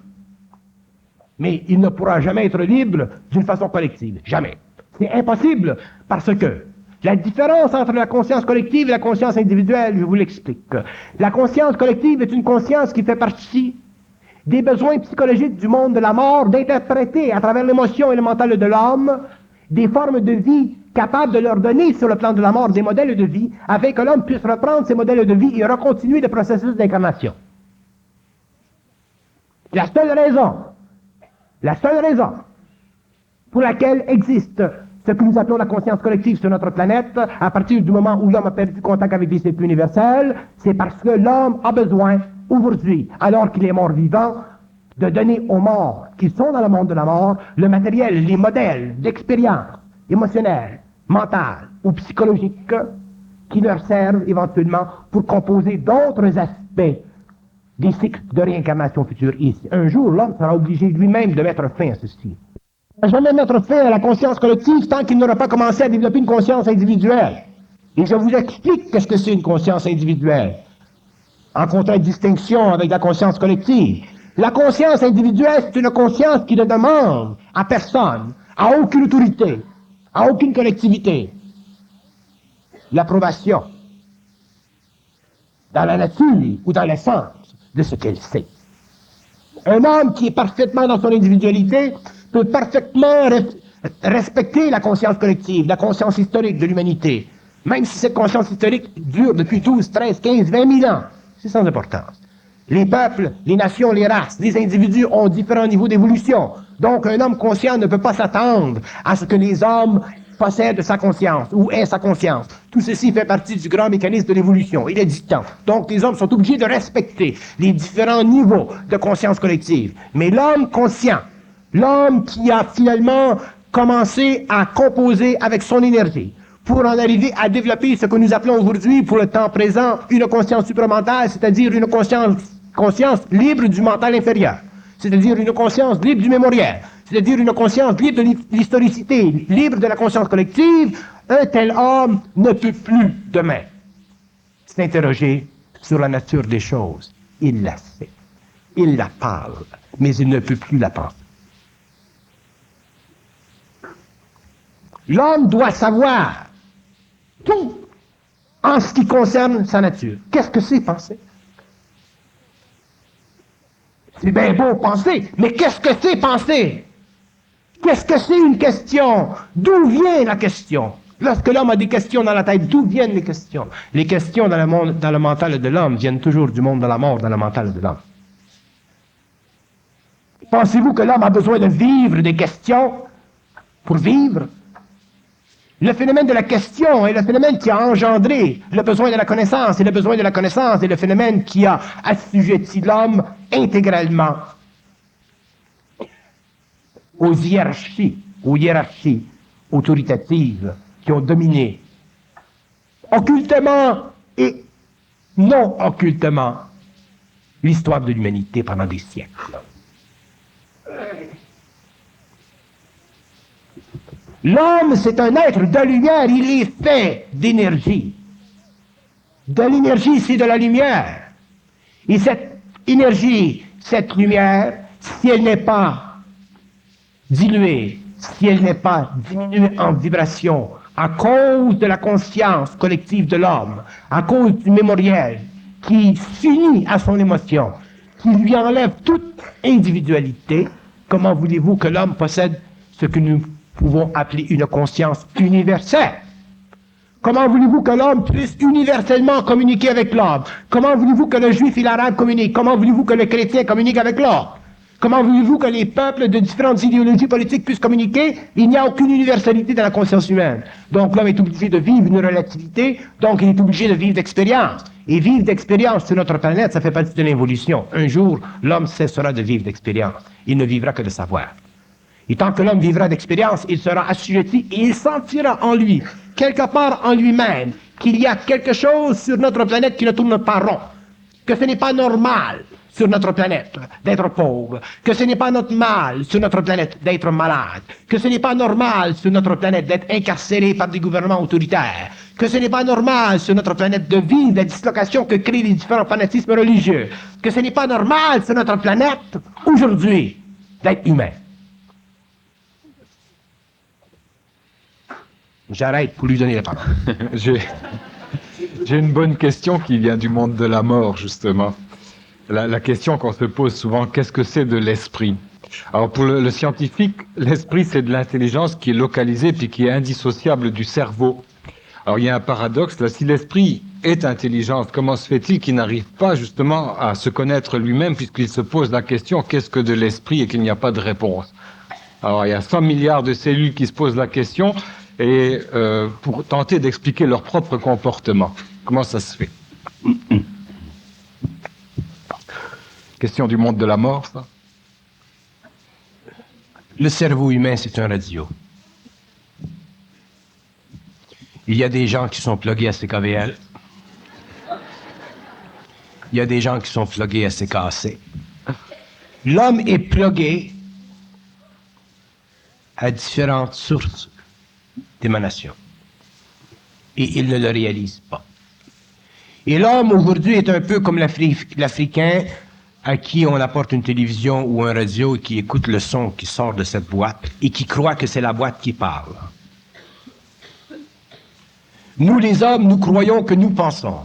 Mais il ne pourra jamais être libre d'une façon collective. Jamais. C'est impossible parce que la différence entre la conscience collective et la conscience individuelle, je vous l'explique. La conscience collective est une conscience qui fait partie des besoins psychologiques du monde de la mort, d'interpréter à travers l'émotion et le mental de l'homme des formes de vie capables de leur donner sur le plan de la mort des modèles de vie, afin que l'homme puisse reprendre ces modèles de vie et recontinuer le processus d'incarnation. La seule raison pour laquelle existe ce que nous appelons la conscience collective sur notre planète, à partir du moment où l'homme a perdu contact avec des circuits universels, c'est parce que l'homme a besoin, aujourd'hui, alors qu'il est mort-vivant, de donner aux morts qui sont dans le monde de la mort le matériel, les modèles d'expérience émotionnelle, mentale ou psychologique qui leur servent éventuellement pour composer d'autres aspects des cycles de réincarnation future ici. Un jour, l'homme sera obligé lui-même de mettre fin à ceci. Il ne va jamais mettre fin à la conscience collective tant qu'il n'aura pas commencé à développer une conscience individuelle. Et je vous explique qu'est-ce que c'est une conscience individuelle, en contradistinction avec la conscience collective. La conscience individuelle, c'est une conscience qui ne demande à personne, à aucune autorité, à aucune collectivité, l'approbation dans la nature ou dans l'essence de ce qu'elle sait. Un homme qui est parfaitement dans son individualité peut parfaitement respecter la conscience collective, la conscience historique de l'humanité, même si cette conscience historique dure depuis 12, 13, 15, 20 000 ans. C'est sans importance. Les peuples, les nations, les races, les individus ont différents niveaux d'évolution. Donc un homme conscient ne peut pas s'attendre à ce que les hommes possèdent sa conscience ou aient sa conscience. Tout ceci fait partie du grand mécanisme de l'évolution. Il est du temps. Donc les hommes sont obligés de respecter les différents niveaux de conscience collective. Mais l'homme conscient, l'homme qui a finalement commencé à composer avec son énergie, pour en arriver à développer ce que nous appelons aujourd'hui, pour le temps présent, une conscience supramentale, c'est-à-dire une conscience libre du mental inférieur, c'est-à-dire une conscience libre du mémoriel, c'est-à-dire une conscience libre de l'historicité, libre de la conscience collective. Un tel homme ne peut plus demain s'interroger sur la nature des choses. Il la sait, il la parle, mais il ne peut plus la penser. L'homme doit savoir tout en ce qui concerne sa nature. Qu'est-ce que c'est penser? C'est bien beau penser, mais qu'est-ce que c'est penser? Qu'est-ce que c'est une question? D'où vient la question? Lorsque l'homme a des questions dans la tête, d'où viennent les questions? Les questions dans le mental de l'homme viennent toujours du monde de la mort dans le mental de l'homme. Pensez-vous que l'homme a besoin de vivre des questions pour vivre? Le phénomène de la question est le phénomène qui a engendré le besoin de la connaissance, et le besoin de la connaissance est le phénomène qui a assujetti l'homme intégralement aux hiérarchies autoritatives qui ont dominé occultement et non occultement l'histoire de l'humanité pendant des siècles. L'homme, c'est un être de lumière, il est fait d'énergie. De l'énergie, c'est de la lumière. Et cette énergie, cette lumière, si elle n'est pas diluée, si elle n'est pas diminuée en vibration, à cause de la conscience collective de l'homme, à cause du mémoriel qui s'unit à son émotion, qui lui enlève toute individualité, comment voulez-vous que l'homme possède ce que nous pouvons appeler une conscience universelle? Comment voulez-vous que l'homme puisse universellement communiquer avec l'homme? Comment voulez-vous que le juif et l'arabe communiquent? Comment voulez-vous que le chrétien communique avec l'autre? Comment voulez-vous que les peuples de différentes idéologies politiques puissent communiquer? Il n'y a aucune universalité dans la conscience humaine. Donc l'homme est obligé de vivre une relativité, donc il est obligé de vivre d'expérience. Et vivre d'expérience sur notre planète, ça fait partie de l'évolution. Un jour, l'homme cessera de vivre d'expérience. Il ne vivra que de savoir. Et tant que l'homme vivra d'expérience, il sera assujetti et il sentira en lui, quelque part en lui-même, qu'il y a quelque chose sur notre planète qui ne tourne pas rond, que ce n'est pas normal sur notre planète d'être pauvre, que ce n'est pas normal sur notre planète d'être malade, que ce n'est pas normal sur notre planète d'être incarcéré par des gouvernements autoritaires, que ce n'est pas normal sur notre planète de vivre la dislocation que créent les différents fanatismes religieux, que ce n'est pas normal sur notre planète, aujourd'hui, d'être humain. J'arrête pour lui donner la parole.
J'ai une bonne question qui vient du monde de la mort, justement. La question qu'on se pose souvent, qu'est-ce que c'est de l'esprit? Alors pour le scientifique, l'esprit c'est de l'intelligence qui est localisée puis qui est indissociable du cerveau. Alors il y a un paradoxe là, si l'esprit est intelligence, comment se fait-il qu'il n'arrive pas justement à se connaître lui-même puisqu'il se pose la question qu'est-ce que de l'esprit et qu'il n'y a pas de réponse? Alors il y a 100 milliards de cellules qui se posent la question et pour tenter d'expliquer leur propre comportement. Comment ça se fait? Question du monde de la mort, ça?
Le cerveau humain, c'est un radio. Il y a des gens qui sont plugués à CKVL. Il y a des gens qui sont plugués à CKC. L'homme est plugué à différentes sources d'émanation. Et il ne le réalise pas. Et l'homme, aujourd'hui, est un peu comme l'Africain à qui on apporte une télévision ou un radio et qui écoute le son qui sort de cette boîte et qui croit que c'est la boîte qui parle. Nous, les hommes, nous croyons que nous pensons.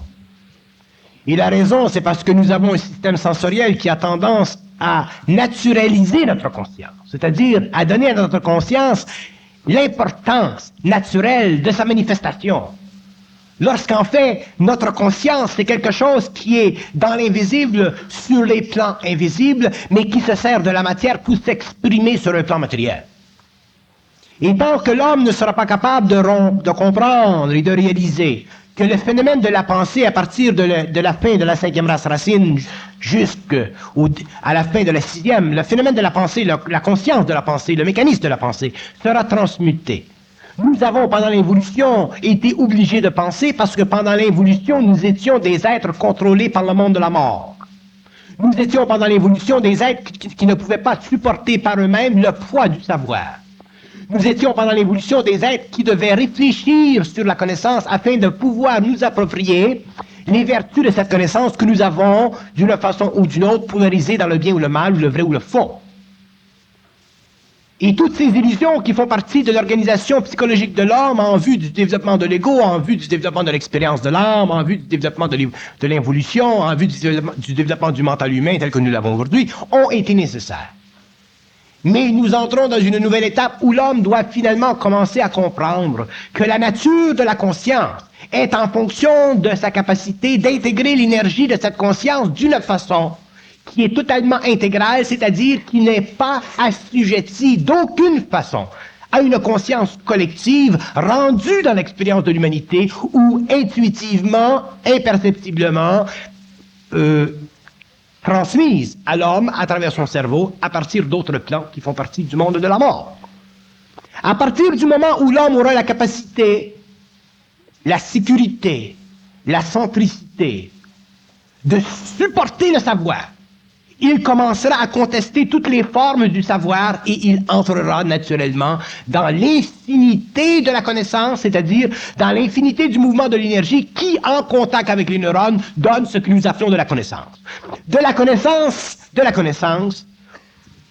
Et la raison, c'est parce que nous avons un système sensoriel qui a tendance à naturaliser notre conscience, c'est-à-dire à donner à notre conscience l'importance naturelle de sa manifestation. Lorsqu'en fait, notre conscience, c'est quelque chose qui est dans l'invisible, sur les plans invisibles, mais qui se sert de la matière pour s'exprimer sur un plan matériel. Et tant que l'homme ne sera pas capable de comprendre et de réaliser que le phénomène de la pensée, à partir de la fin de la 5e race racine jusqu'à la fin de la 6e, le phénomène de la pensée, la conscience de la pensée, le mécanisme de la pensée, sera transmuté. Nous avons, pendant l'évolution, été obligés de penser parce que pendant l'évolution, nous étions des êtres contrôlés par le monde de la mort. Nous étions, pendant l'évolution, des êtres qui ne pouvaient pas supporter par eux-mêmes le poids du savoir. Nous étions, pendant l'évolution, des êtres qui devaient réfléchir sur la connaissance afin de pouvoir nous approprier les vertus de cette connaissance que nous avons, d'une façon ou d'une autre, polarisées dans le bien ou le mal, ou le vrai ou le faux. Et toutes ces illusions qui font partie de l'organisation psychologique de l'homme en vue du développement de l'ego, en vue du développement de l'expérience de l'âme, en vue du développement de l'involution, en vue du développement du mental humain tel que nous l'avons aujourd'hui, ont été nécessaires. Mais nous entrons dans une nouvelle étape où l'homme doit finalement commencer à comprendre que la nature de la conscience est en fonction de sa capacité d'intégrer l'énergie de cette conscience d'une façon qui est totalement intégrale, c'est-à-dire qui n'est pas assujetti d'aucune façon à une conscience collective rendue dans l'expérience de l'humanité ou intuitivement, imperceptiblement transmise à l'homme à travers son cerveau à partir d'autres plans qui font partie du monde de la mort. À partir du moment où l'homme aura la capacité, la sécurité, la centricité de supporter le savoir, il commencera à contester toutes les formes du savoir et il entrera naturellement dans l'infinité de la connaissance, c'est-à-dire dans l'infinité du mouvement de l'énergie qui, en contact avec les neurones, donne ce que nous appelons de la connaissance. De la connaissance,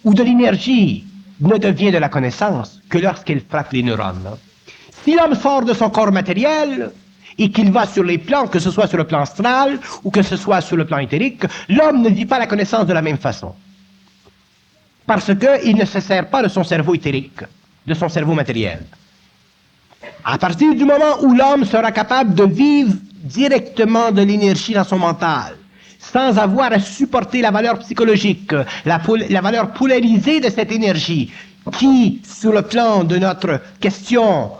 ou de l'énergie ne devient de la connaissance que lorsqu'elle frappe les neurones. Si l'homme sort de son corps matériel, et qu'il va sur les plans, que ce soit sur le plan astral ou que ce soit sur le plan éthérique, l'homme ne vit pas la connaissance de la même façon. Parce qu'il ne se sert pas de son cerveau éthérique, de son cerveau matériel. À partir du moment où l'homme sera capable de vivre directement de l'énergie dans son mental, sans avoir à supporter la valeur psychologique, la valeur polarisée de cette énergie, qui, sur le plan de notre question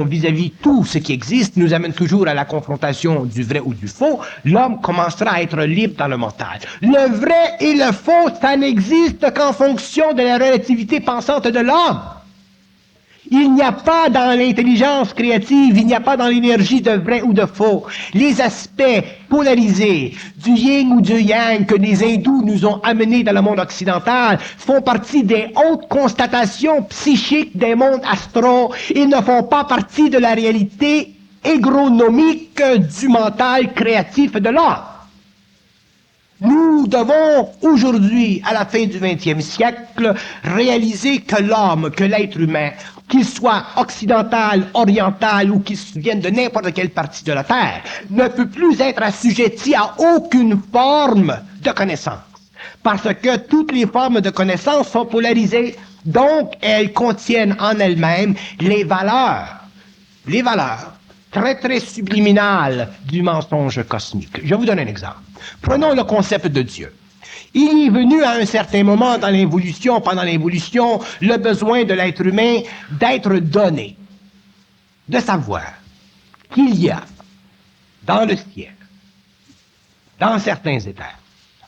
vis-à-vis tout ce qui existe, nous amène toujours à la confrontation du vrai ou du faux, l'homme commencera à être libre dans le mental. Le vrai et le faux, ça n'existe qu'en fonction de la relativité pensante de l'homme. Il n'y a pas dans l'intelligence créative, il n'y a pas dans l'énergie de vrai ou de faux. Les aspects polarisés du yin ou du yang que les hindous nous ont amenés dans le monde occidental font partie des hautes constatations psychiques des mondes astraux. Ils ne font pas partie de la réalité égronomique du mental créatif de l'homme. Nous devons aujourd'hui, à la fin du XXe siècle, réaliser que l'homme, que l'être humain, qu'il soit occidental, oriental ou qu'il vienne de n'importe quelle partie de la Terre, ne peut plus être assujetti à aucune forme de connaissance. Parce que toutes les formes de connaissance sont polarisées, donc elles contiennent en elles-mêmes les valeurs très très subliminales du mensonge cosmique. Je vous donne un exemple. Prenons le concept de Dieu. Il est venu à un certain moment dans l'évolution, pendant l'évolution, le besoin de l'être humain d'être donné, de savoir qu'il y a dans le ciel, dans certains états,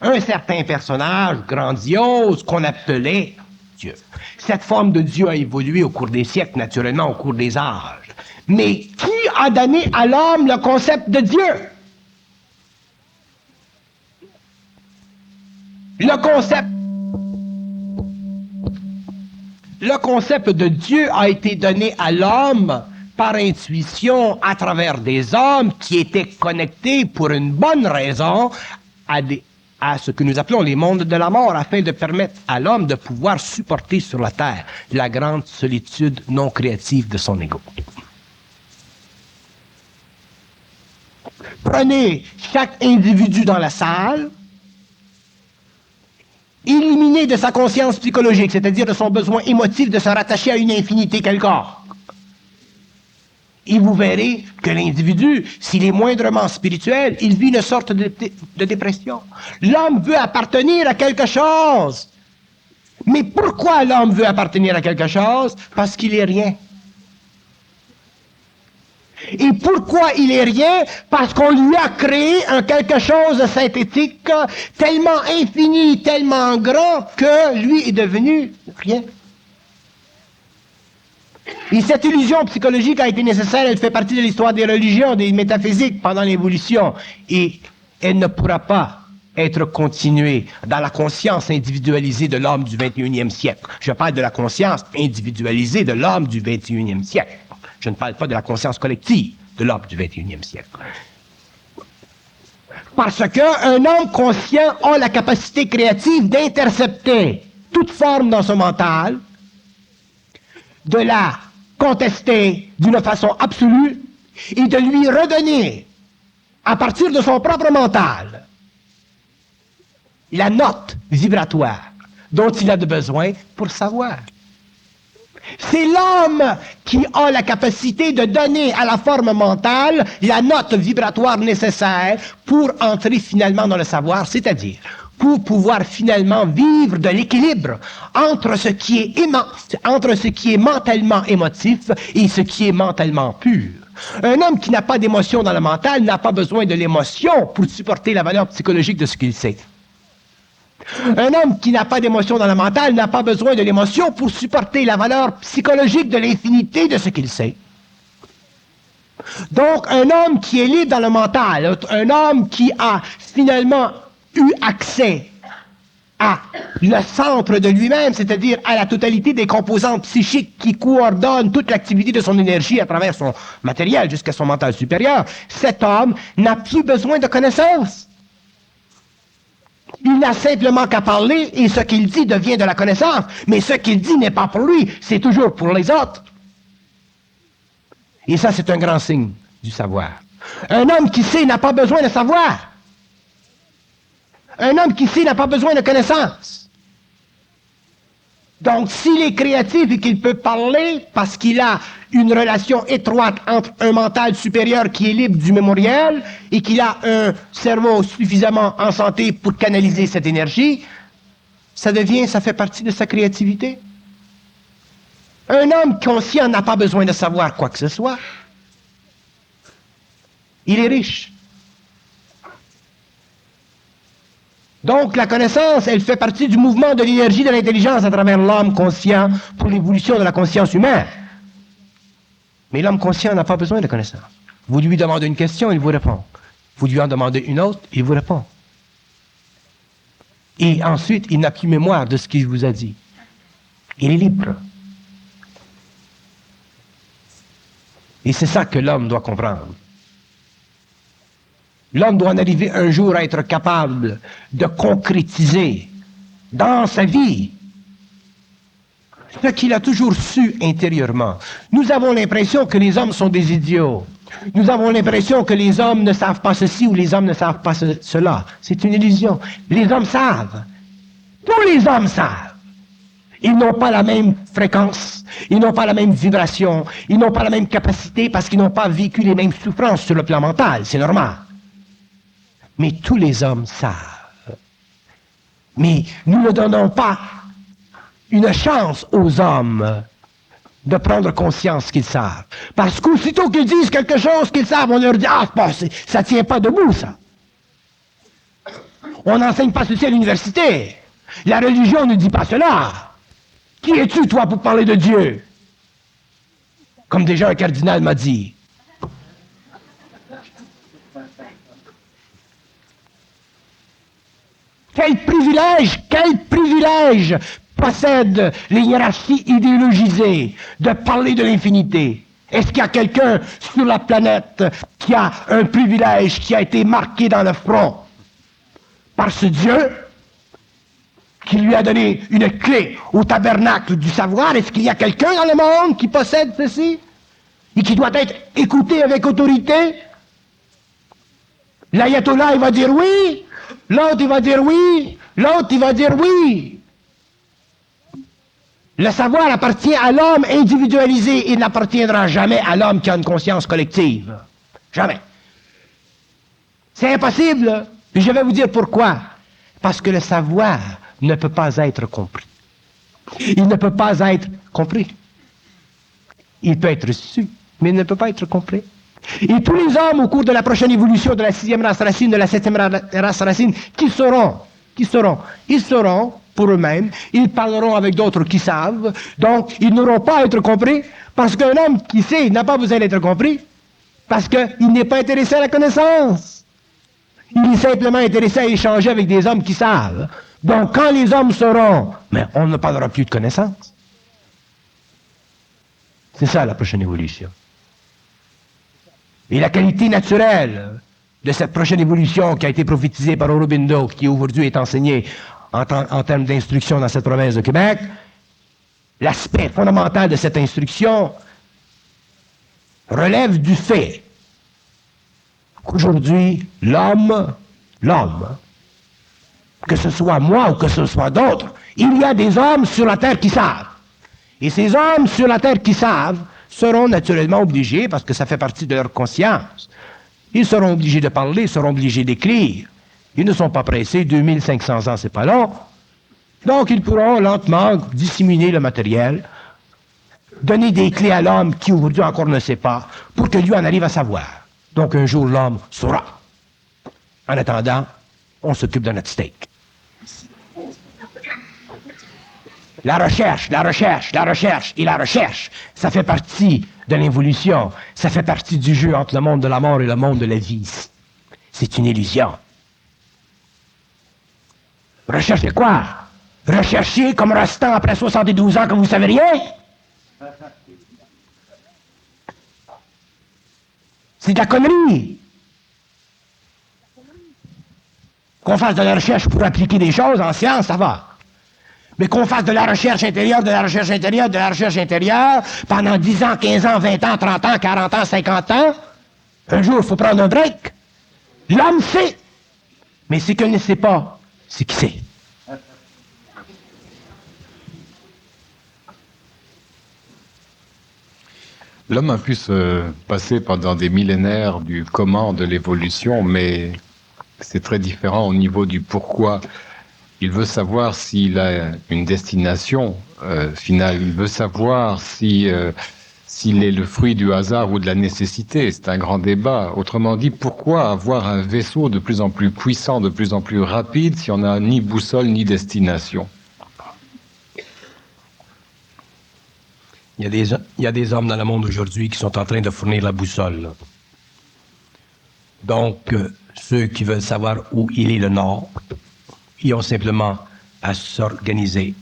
un certain personnage grandiose qu'on appelait Dieu. Cette forme de Dieu a évolué au cours des siècles, naturellement, au cours des âges. Mais qui a donné à l'homme le concept de Dieu? Le concept de Dieu a été donné à l'homme par intuition à travers des hommes qui étaient connectés pour une bonne raison à ce que nous appelons les mondes de la mort, afin de permettre à l'homme de pouvoir supporter sur la terre la grande solitude non créative de son ego. Prenez chaque individu dans la salle, éliminez de sa conscience psychologique, c'est-à-dire de son besoin émotif de se rattacher à une infinité quelconque. Et vous verrez que l'individu, s'il est moindrement spirituel, il vit une sorte de dépression. L'homme veut appartenir à quelque chose. Mais pourquoi l'homme veut appartenir à quelque chose? Parce qu'il est rien. Et pourquoi il est rien? Parce qu'on lui a créé un quelque chose de synthétique tellement infini, tellement grand que lui est devenu rien. Et cette illusion psychologique a été nécessaire, elle fait partie de l'histoire des religions, des métaphysiques pendant l'évolution. Et elle ne pourra pas être continuée dans la conscience individualisée de l'homme du 21e siècle. Je parle de la conscience individualisée de l'homme du 21e siècle. Je ne parle pas de la conscience collective de l'homme du 21e siècle. Parce qu'un homme conscient a la capacité créative d'intercepter toute forme dans son mental, de la contester d'une façon absolue et de lui redonner, à partir de son propre mental, la note vibratoire dont il a besoin pour savoir. C'est l'homme qui a la capacité de donner à la forme mentale la note vibratoire nécessaire pour entrer finalement dans le savoir, c'est-à-dire pour pouvoir finalement vivre de l'équilibre entre ce qui est mentalement émotif et ce qui est mentalement pur. Un homme qui n'a pas d'émotion dans le mental n'a pas besoin de l'émotion pour supporter la valeur psychologique de ce qu'il sait. Un homme qui n'a pas d'émotion dans le mental n'a pas besoin de l'émotion pour supporter la valeur psychologique de l'infinité de ce qu'il sait. Donc, un homme qui est libre dans le mental, un homme qui a finalement eu accès à le centre de lui-même, c'est-à-dire à la totalité des composantes psychiques qui coordonnent toute l'activité de son énergie à travers son matériel jusqu'à son mental supérieur, cet homme n'a plus besoin de connaissances. Il n'a simplement qu'à parler et ce qu'il dit devient de la connaissance. Mais ce qu'il dit n'est pas pour lui, c'est toujours pour les autres. Et ça, c'est un grand signe du savoir. Un homme qui sait n'a pas besoin de savoir. Un homme qui sait n'a pas besoin de connaissance. Donc, s'il est créatif et qu'il peut parler parce qu'il a une relation étroite entre un mental supérieur qui est libre du mémoriel et qu'il a un cerveau suffisamment en santé pour canaliser cette énergie, ça fait partie de sa créativité. Un homme conscient n'a pas besoin de savoir quoi que ce soit. Il est riche. Donc, la connaissance, elle fait partie du mouvement de l'énergie de l'intelligence à travers l'homme conscient pour l'évolution de la conscience humaine. Mais l'homme conscient n'a pas besoin de connaissance. Vous lui demandez une question, il vous répond. Vous lui en demandez une autre, il vous répond. Et ensuite, il n'a plus mémoire de ce qu'il vous a dit. Il est libre. Et c'est ça que l'homme doit comprendre. L'homme doit en arriver un jour à être capable de concrétiser dans sa vie ce qu'il a toujours su intérieurement. Nous avons l'impression que les hommes sont des idiots. Nous avons l'impression que les hommes ne savent pas ceci ou les hommes ne savent pas cela. C'est une illusion. Les hommes savent. Tous les hommes savent. Ils n'ont pas la même fréquence, ils n'ont pas la même vibration, ils n'ont pas la même capacité parce qu'ils n'ont pas vécu les mêmes souffrances sur le plan mental, c'est normal. Mais tous les hommes savent. Mais nous ne donnons pas une chance aux hommes de prendre conscience qu'ils savent. Parce qu'aussitôt qu'ils disent quelque chose qu'ils savent, on leur dit « Ah, ça ne tient pas debout, ça. » On n'enseigne pas ceci à l'université. La religion ne dit pas cela. Qui es-tu, toi, pour parler de Dieu? Comme déjà un cardinal m'a dit. Quel privilège possèdent les hiérarchies idéologisées de parler de l'infinité? Est-ce qu'il y a quelqu'un sur la planète qui a un privilège qui a été marqué dans le front par ce Dieu qui lui a donné une clé au tabernacle du savoir? Est-ce qu'il y a quelqu'un dans le monde qui possède ceci et qui doit être écouté avec autorité? L'ayatollah, il va dire oui, l'autre, il va dire oui, l'autre, il va dire oui. Le savoir appartient à l'homme individualisé. Il n'appartiendra jamais à l'homme qui a une conscience collective. Jamais. C'est impossible. Et je vais vous dire pourquoi. Parce que le savoir ne peut pas être compris. Il ne peut pas être compris. Il peut être su, mais il ne peut pas être compris. Et tous les hommes, au cours de la prochaine évolution de la 6e race racine, de la 7e race racine, qui seront? Ils seront pour eux-mêmes, ils parleront avec d'autres qui savent, donc ils n'auront pas à être compris, parce qu'un homme qui sait n'a pas besoin d'être compris, parce qu'il n'est pas intéressé à la connaissance. Il est simplement intéressé à échanger avec des hommes qui savent. Donc quand les hommes sauront, mais on ne parlera plus de connaissance. C'est ça la prochaine évolution. Et la qualité naturelle de cette prochaine évolution qui a été prophétisée par Aurobindo, qui aujourd'hui est enseignée en termes d'instruction dans cette province de Québec, l'aspect fondamental de cette instruction relève du fait qu'aujourd'hui, l'homme, que ce soit moi ou que ce soit d'autres, il y a des hommes sur la terre qui savent. Et ces hommes sur la terre qui savent seront naturellement obligés, parce que ça fait partie de leur conscience, ils seront obligés de parler, ils seront obligés d'écrire. Ils ne sont pas pressés, 2500 ans, c'est pas long. Donc, ils pourront lentement disséminer le matériel, donner des clés à l'homme qui aujourd'hui encore ne sait pas, pour que lui en arrive à savoir. Donc, un jour, l'homme saura. En attendant, on s'occupe de notre steak. La recherche, ça fait partie de l'évolution. Ça fait partie du jeu entre le monde de la mort et le monde de la vie. C'est une illusion. Rechercher quoi? Rechercher comme restant après 72 ans que vous ne savez rien? C'est de la connerie. Qu'on fasse de la recherche pour appliquer des choses en science, ça va. Mais qu'on fasse de la recherche intérieure, pendant 10 ans, 15 ans, 20 ans, 30 ans, 40 ans, 50 ans, un jour, il faut prendre un break. L'homme sait. Mais ce qu'il ne sait pas, c'est qu'il sait.
L'homme a pu se passer pendant des millénaires du comment de l'évolution, mais c'est très différent au niveau du pourquoi. Il veut savoir s'il a une destination finale. Il veut savoir s'il est le fruit du hasard ou de la nécessité. C'est un grand débat. Autrement dit, pourquoi avoir un vaisseau de plus en plus puissant, de plus en plus rapide, si on n'a ni boussole ni destination?
Il y a des hommes dans le monde aujourd'hui qui sont en train de fournir la boussole. Donc, ceux qui veulent savoir où il est le Nord, ils ont simplement à s'organiser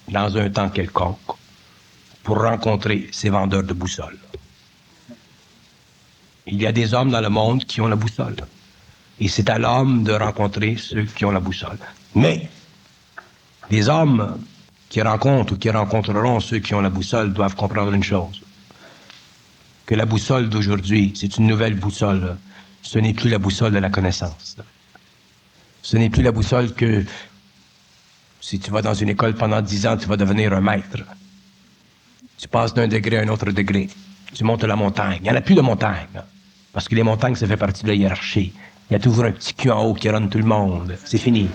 dans un temps quelconque pour rencontrer ces vendeurs de boussoles. Il y a des hommes dans le monde qui ont la boussole. Et c'est à l'homme de rencontrer ceux qui ont la boussole. Mais les hommes qui rencontrent ou qui rencontreront ceux qui ont la boussole doivent comprendre une chose. Que la boussole d'aujourd'hui, c'est une nouvelle boussole. Ce n'est plus la boussole de la connaissance. Ce n'est plus la boussole que si tu vas dans une école pendant 10 ans, tu vas devenir un maître. Tu passes d'un degré à un autre degré. Tu montes la montagne. Il n'y en a plus de montagne. Parce que les montagnes, ça fait partie de la hiérarchie. Il y a toujours un petit cul en haut qui run tout le monde. C'est fini.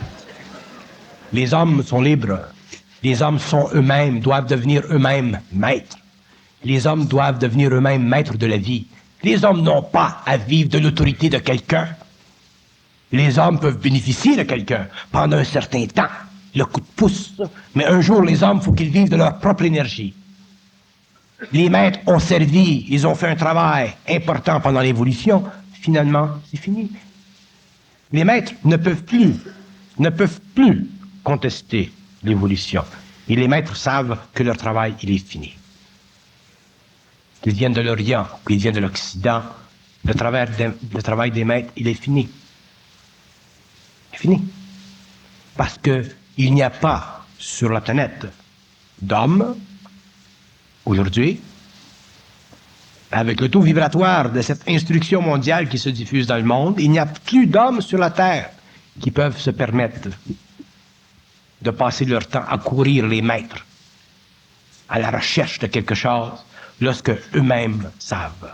Les hommes sont libres. Les hommes sont eux-mêmes, doivent devenir eux-mêmes maîtres. Les hommes doivent devenir eux-mêmes maîtres de la vie. Les hommes n'ont pas à vivre de l'autorité de quelqu'un. Les hommes peuvent bénéficier de quelqu'un pendant un certain temps, le coup de pouce. Mais un jour, les hommes, il faut qu'ils vivent de leur propre énergie. Les maîtres ont servi, ils ont fait un travail important pendant l'évolution. Finalement, c'est fini. Les maîtres ne peuvent plus contester l'évolution. Et les maîtres savent que leur travail, il est fini. Qu'ils viennent de l'Orient, qu'ils viennent de l'Occident, le travail des maîtres, il est fini. Il est fini. Parce qu'il n'y a pas sur la planète d'hommes, aujourd'hui, avec le taux vibratoire de cette instruction mondiale qui se diffuse dans le monde, il n'y a plus d'hommes sur la Terre qui peuvent se permettre de passer leur temps à courir les maîtres, à la recherche de quelque chose, lorsque eux-mêmes savent.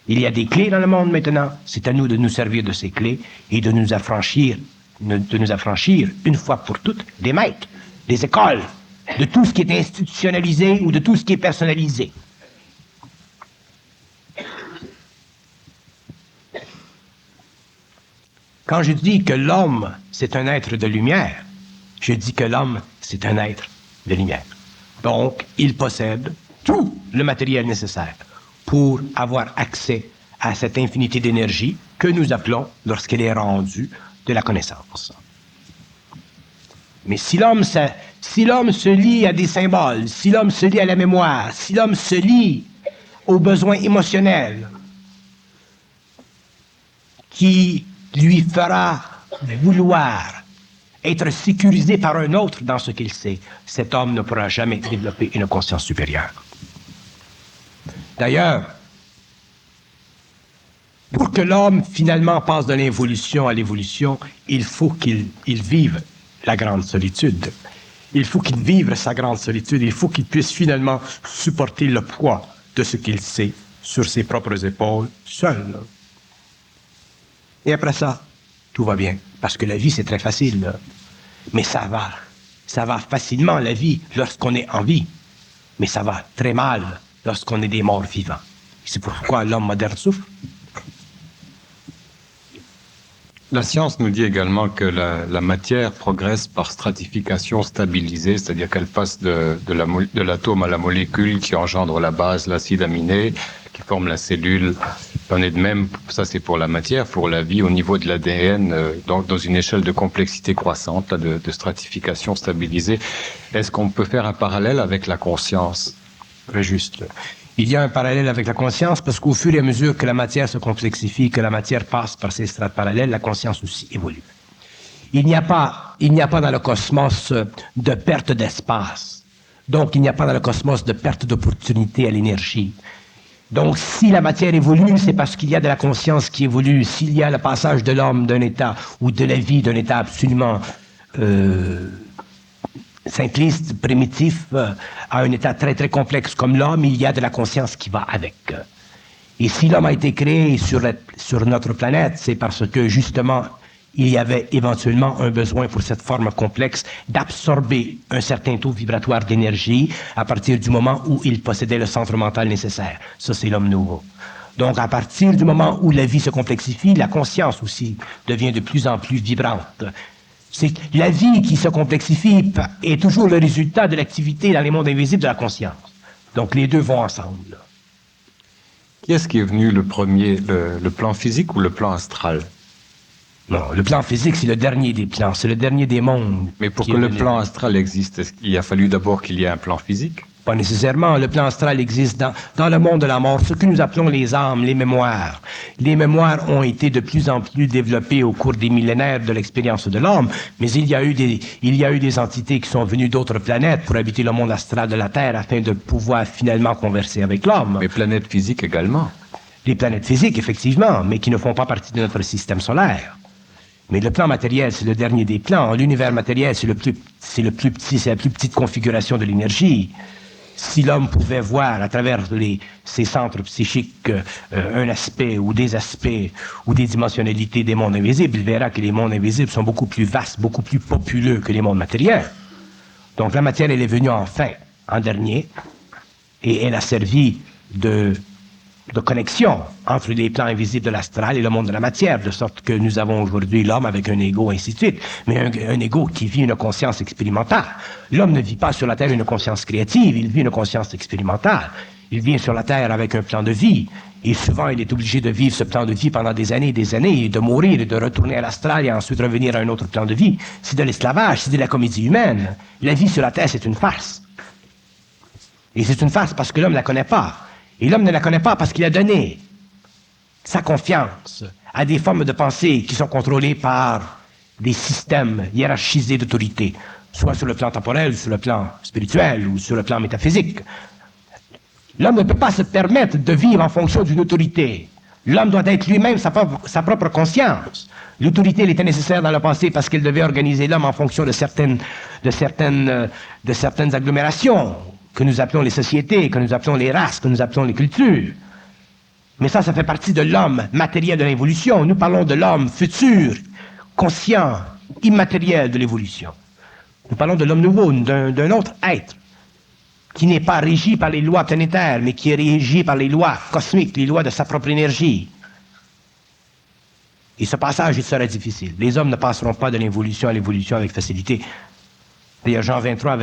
Il y a des clés dans le monde maintenant, c'est à nous de nous servir de ces clés et de nous affranchir une fois pour toutes des maîtres, des écoles, de tout ce qui est institutionnalisé ou de tout ce qui est personnalisé. Quand je dis que l'homme, c'est un être de lumière, je dis que l'homme, c'est un être de lumière. Donc, il possède tout le matériel nécessaire pour avoir accès à cette infinité d'énergie que nous appelons, lorsqu'elle est rendue, de la connaissance. Mais si l'homme se lie à des symboles, si l'homme se lie à la mémoire, si l'homme se lie aux besoins émotionnels qui lui fera vouloir être sécurisé par un autre dans ce qu'il sait, cet homme ne pourra jamais développer une conscience supérieure. D'ailleurs, pour que l'homme finalement passe de l'involution à l'évolution, il faut qu'il vive la grande solitude. Il faut qu'il vive sa grande solitude. Il faut qu'il puisse finalement supporter le poids de ce qu'il sait sur ses propres épaules, seul. Et après ça, tout va bien. Parce que la vie, c'est très facile. Mais ça va facilement, la vie, lorsqu'on est en vie. Mais ça va très mal lorsqu'on est des morts vivants. C'est pourquoi l'homme moderne souffre.
La science nous dit également que la matière progresse par stratification stabilisée, c'est-à-dire qu'elle passe de l'atome à la molécule qui engendre la base, l'acide aminé, qui forme la cellule. On est de même, ça c'est pour la matière, pour la vie au niveau de l'ADN, dans une échelle de complexité croissante, là, de stratification stabilisée. Est-ce qu'on peut faire un parallèle avec la conscience?
Très juste. Il y a un parallèle avec la conscience parce qu'au fur et à mesure que la matière se complexifie, que la matière passe par ces strates parallèles, la conscience aussi évolue. Il n'y a pas dans le cosmos de perte d'espace. Donc, il n'y a pas dans le cosmos de perte d'opportunité à l'énergie. Donc, si la matière évolue, c'est parce qu'il y a de la conscience qui évolue. S'il y a le passage de l'homme d'un état ou de la vie d'un état absolument simpliste, primitif, à un état très très complexe comme l'homme, il y a de la conscience qui va avec. Et si l'homme a été créé sur notre planète, c'est parce que justement, il y avait éventuellement un besoin pour cette forme complexe d'absorber un certain taux vibratoire d'énergie à partir du moment où il possédait le centre mental nécessaire. Ça, c'est l'homme nouveau. Donc, à partir du moment où la vie se complexifie, la conscience aussi devient de plus en plus vibrante. C'est la vie qui se complexifie est toujours le résultat de l'activité dans les mondes invisibles de la conscience. Donc, les deux vont ensemble.
Qui est-ce qui est venu le premier, le plan physique ou le plan astral?
Non, le plan physique, c'est le dernier des plans, c'est le dernier des mondes.
Mais pour que le plan astral existe, est-ce qu'il a fallu d'abord qu'il y ait un plan physique?
Pas nécessairement. Le plan astral existe dans le monde de la mort, ce que nous appelons les âmes, les mémoires. Les mémoires ont été de plus en plus développées au cours des millénaires de l'expérience de l'homme, mais il y a eu des entités qui sont venues d'autres planètes pour habiter le monde astral de la Terre afin de pouvoir finalement converser avec l'homme.
Mais planètes physiques également.
Les planètes physiques, effectivement, mais qui ne font pas partie de notre système solaire. Mais le plan matériel, c'est le dernier des plans. L'univers matériel, c'est la plus petite configuration de l'énergie. Si l'homme pouvait voir à travers ses centres psychiques un aspect ou des aspects ou des dimensionnalités des mondes invisibles, il verra que les mondes invisibles sont beaucoup plus vastes, beaucoup plus populeux que les mondes matériels. Donc la matière, elle est venue enfin, en dernier, et elle a servi de connexion entre les plans invisibles de l'astral et le monde de la matière, de sorte que nous avons aujourd'hui l'homme avec un ego, ainsi de suite, mais un ego qui vit une conscience expérimentale. L'homme ne vit pas sur la Terre une conscience créative, il vit une conscience expérimentale. Il vient sur la Terre avec un plan de vie, et souvent il est obligé de vivre ce plan de vie pendant des années, et de mourir, et de retourner à l'astral, et ensuite revenir à un autre plan de vie. C'est de l'esclavage, c'est de la comédie humaine. La vie sur la Terre, c'est une farce. Et c'est une farce parce que l'homme ne la connaît pas. Et l'homme ne la connaît pas parce qu'il a donné sa confiance à des formes de pensée qui sont contrôlées par des systèmes hiérarchisés d'autorité, soit sur le plan temporel, sur le plan spirituel ou sur le plan métaphysique. L'homme ne peut pas se permettre de vivre en fonction d'une autorité. L'homme doit être lui-même sa propre conscience. L'autorité, elle était nécessaire dans le passé parce qu'elle devait organiser l'homme en fonction de certaines agglomérations, que nous appelons les sociétés, que nous appelons les races, que nous appelons les cultures. Mais ça fait partie de l'homme matériel de l'évolution. Nous parlons de l'homme futur, conscient, immatériel de l'évolution. Nous parlons de l'homme nouveau, d'un autre être, qui n'est pas régi par les lois planétaires, mais qui est régi par les lois cosmiques, les lois de sa propre énergie. Et ce passage, il sera difficile. Les hommes ne passeront pas de l'évolution à l'évolution avec facilité. D'ailleurs, Jean 23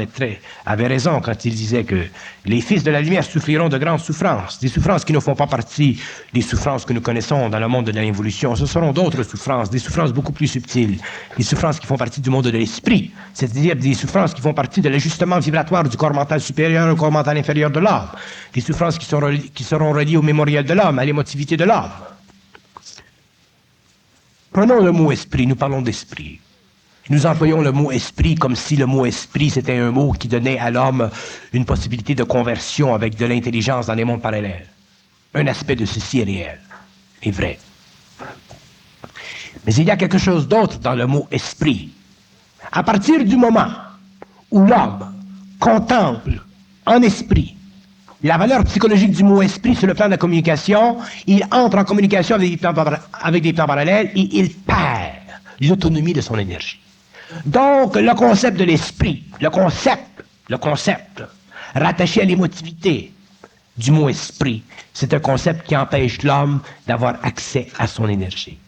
avait raison quand il disait que les fils de la lumière souffriront de grandes souffrances, des souffrances qui ne font pas partie des souffrances que nous connaissons dans le monde de l'évolution. Ce seront d'autres souffrances, des souffrances beaucoup plus subtiles, des souffrances qui font partie du monde de l'esprit, c'est-à-dire des souffrances qui font partie de l'ajustement vibratoire du corps mental supérieur au corps mental inférieur de l'homme, des souffrances qui seront reliées au mémoriel de l'homme, à l'émotivité de l'homme. Prenons le mot esprit, nous parlons d'esprit. Nous employons le mot esprit comme si le mot esprit c'était un mot qui donnait à l'homme une possibilité de conversion avec de l'intelligence dans les mondes parallèles. Un aspect de ceci est réel, est vrai. Mais il y a quelque chose d'autre dans le mot esprit. À partir du moment où l'homme contemple en esprit la valeur psychologique du mot esprit sur le plan de la communication, il entre en communication avec des plans parallèles et il perd l'autonomie de son énergie. Donc, le concept de l'esprit, le concept rattaché à l'émotivité du mot esprit, c'est un concept qui empêche l'homme d'avoir accès à son énergie.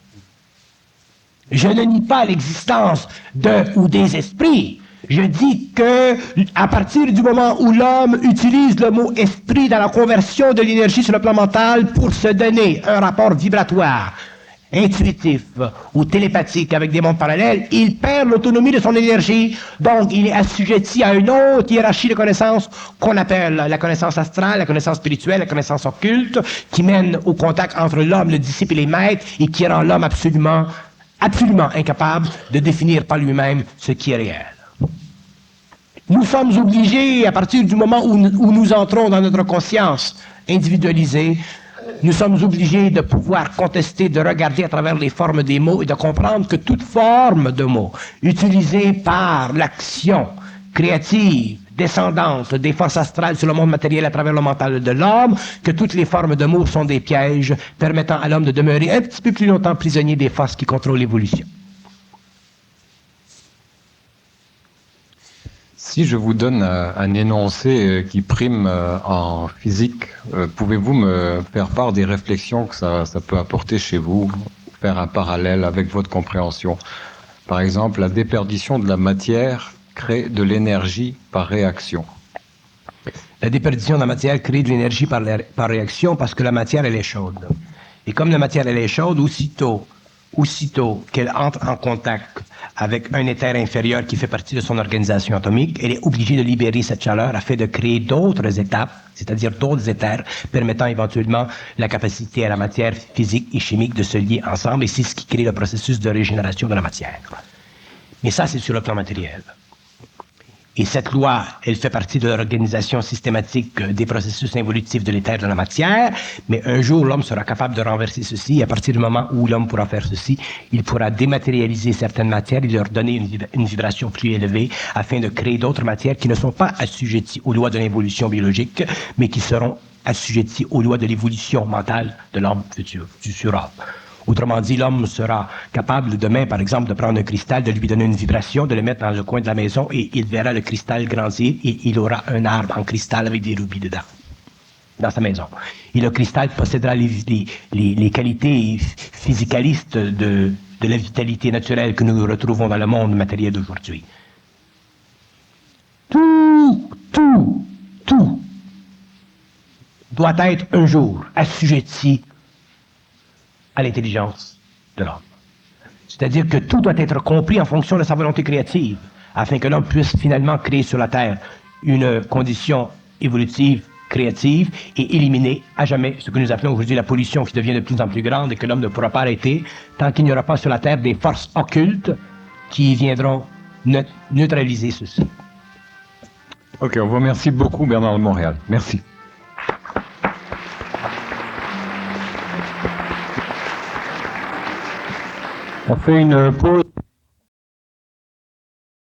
Je ne nie pas l'existence de ou des esprits. Je dis que, à partir du moment où l'homme utilise le mot esprit dans la conversion de l'énergie sur le plan mental pour se donner un rapport vibratoire, intuitif ou télépathique avec des mondes parallèles, il perd l'autonomie de son énergie, donc il est assujetti à une autre hiérarchie de connaissances qu'on appelle la connaissance astrale, la connaissance spirituelle, la connaissance occulte, qui mène au contact entre l'homme, le disciple et les maîtres, et qui rend l'homme absolument incapable de définir par lui-même ce qui est réel. Nous sommes obligés, à partir du moment où nous entrons dans notre conscience individualisée, nous sommes obligés de pouvoir contester, de regarder à travers les formes des mots et de comprendre que toute forme de mots utilisée par l'action créative, descendante des forces astrales sur le monde matériel à travers le mental de l'homme, que toutes les formes de mots sont des pièges permettant à l'homme de demeurer un petit peu plus longtemps prisonnier des forces qui contrôlent l'évolution.
Si je vous donne un énoncé qui prime en physique, pouvez-vous me faire part des réflexions que ça peut apporter chez vous, faire un parallèle avec votre compréhension? Par exemple, la déperdition de la matière crée de l'énergie par réaction.
La déperdition de la matière crée de l'énergie par réaction parce que la matière, elle est chaude. Et comme la matière, elle est chaude, aussitôt qu'elle entre en contact avec un éther inférieur qui fait partie de son organisation atomique, elle est obligée de libérer cette chaleur afin de créer d'autres étapes, c'est-à-dire d'autres éthers, permettant éventuellement la capacité à la matière physique et chimique de se lier ensemble, et c'est ce qui crée le processus de régénération de la matière. Mais ça, c'est sur le plan matériel. Et cette loi, elle fait partie de l'organisation systématique des processus évolutifs de l'éther de la matière, mais un jour, l'homme sera capable de renverser ceci, et à partir du moment où l'homme pourra faire ceci, il pourra dématérialiser certaines matières et leur donner une vibration plus élevée afin de créer d'autres matières qui ne sont pas assujetties aux lois de l'évolution biologique, mais qui seront assujetties aux lois de l'évolution mentale de l'homme futur homme. Autrement dit, l'homme sera capable demain, par exemple, de prendre un cristal, de lui donner une vibration, de le mettre dans le coin de la maison et il verra le cristal grandir et il aura un arbre en cristal avec des rubis dedans, dans sa maison. Et le cristal possédera les qualités physicalistes de la vitalité naturelle que nous retrouvons dans le monde matériel d'aujourd'hui. Tout doit être un jour assujetti à l'intelligence de l'homme. C'est-à-dire que tout doit être compris en fonction de sa volonté créative, afin que l'homme puisse finalement créer sur la Terre une condition évolutive, créative, et éliminer à jamais ce que nous appelons aujourd'hui la pollution qui devient de plus en plus grande et que l'homme ne pourra pas arrêter tant qu'il n'y aura pas sur la Terre des forces occultes qui viendront neutraliser ceci.
Ok, on vous remercie beaucoup, Bernard de Montréal. Merci. On fait une pause.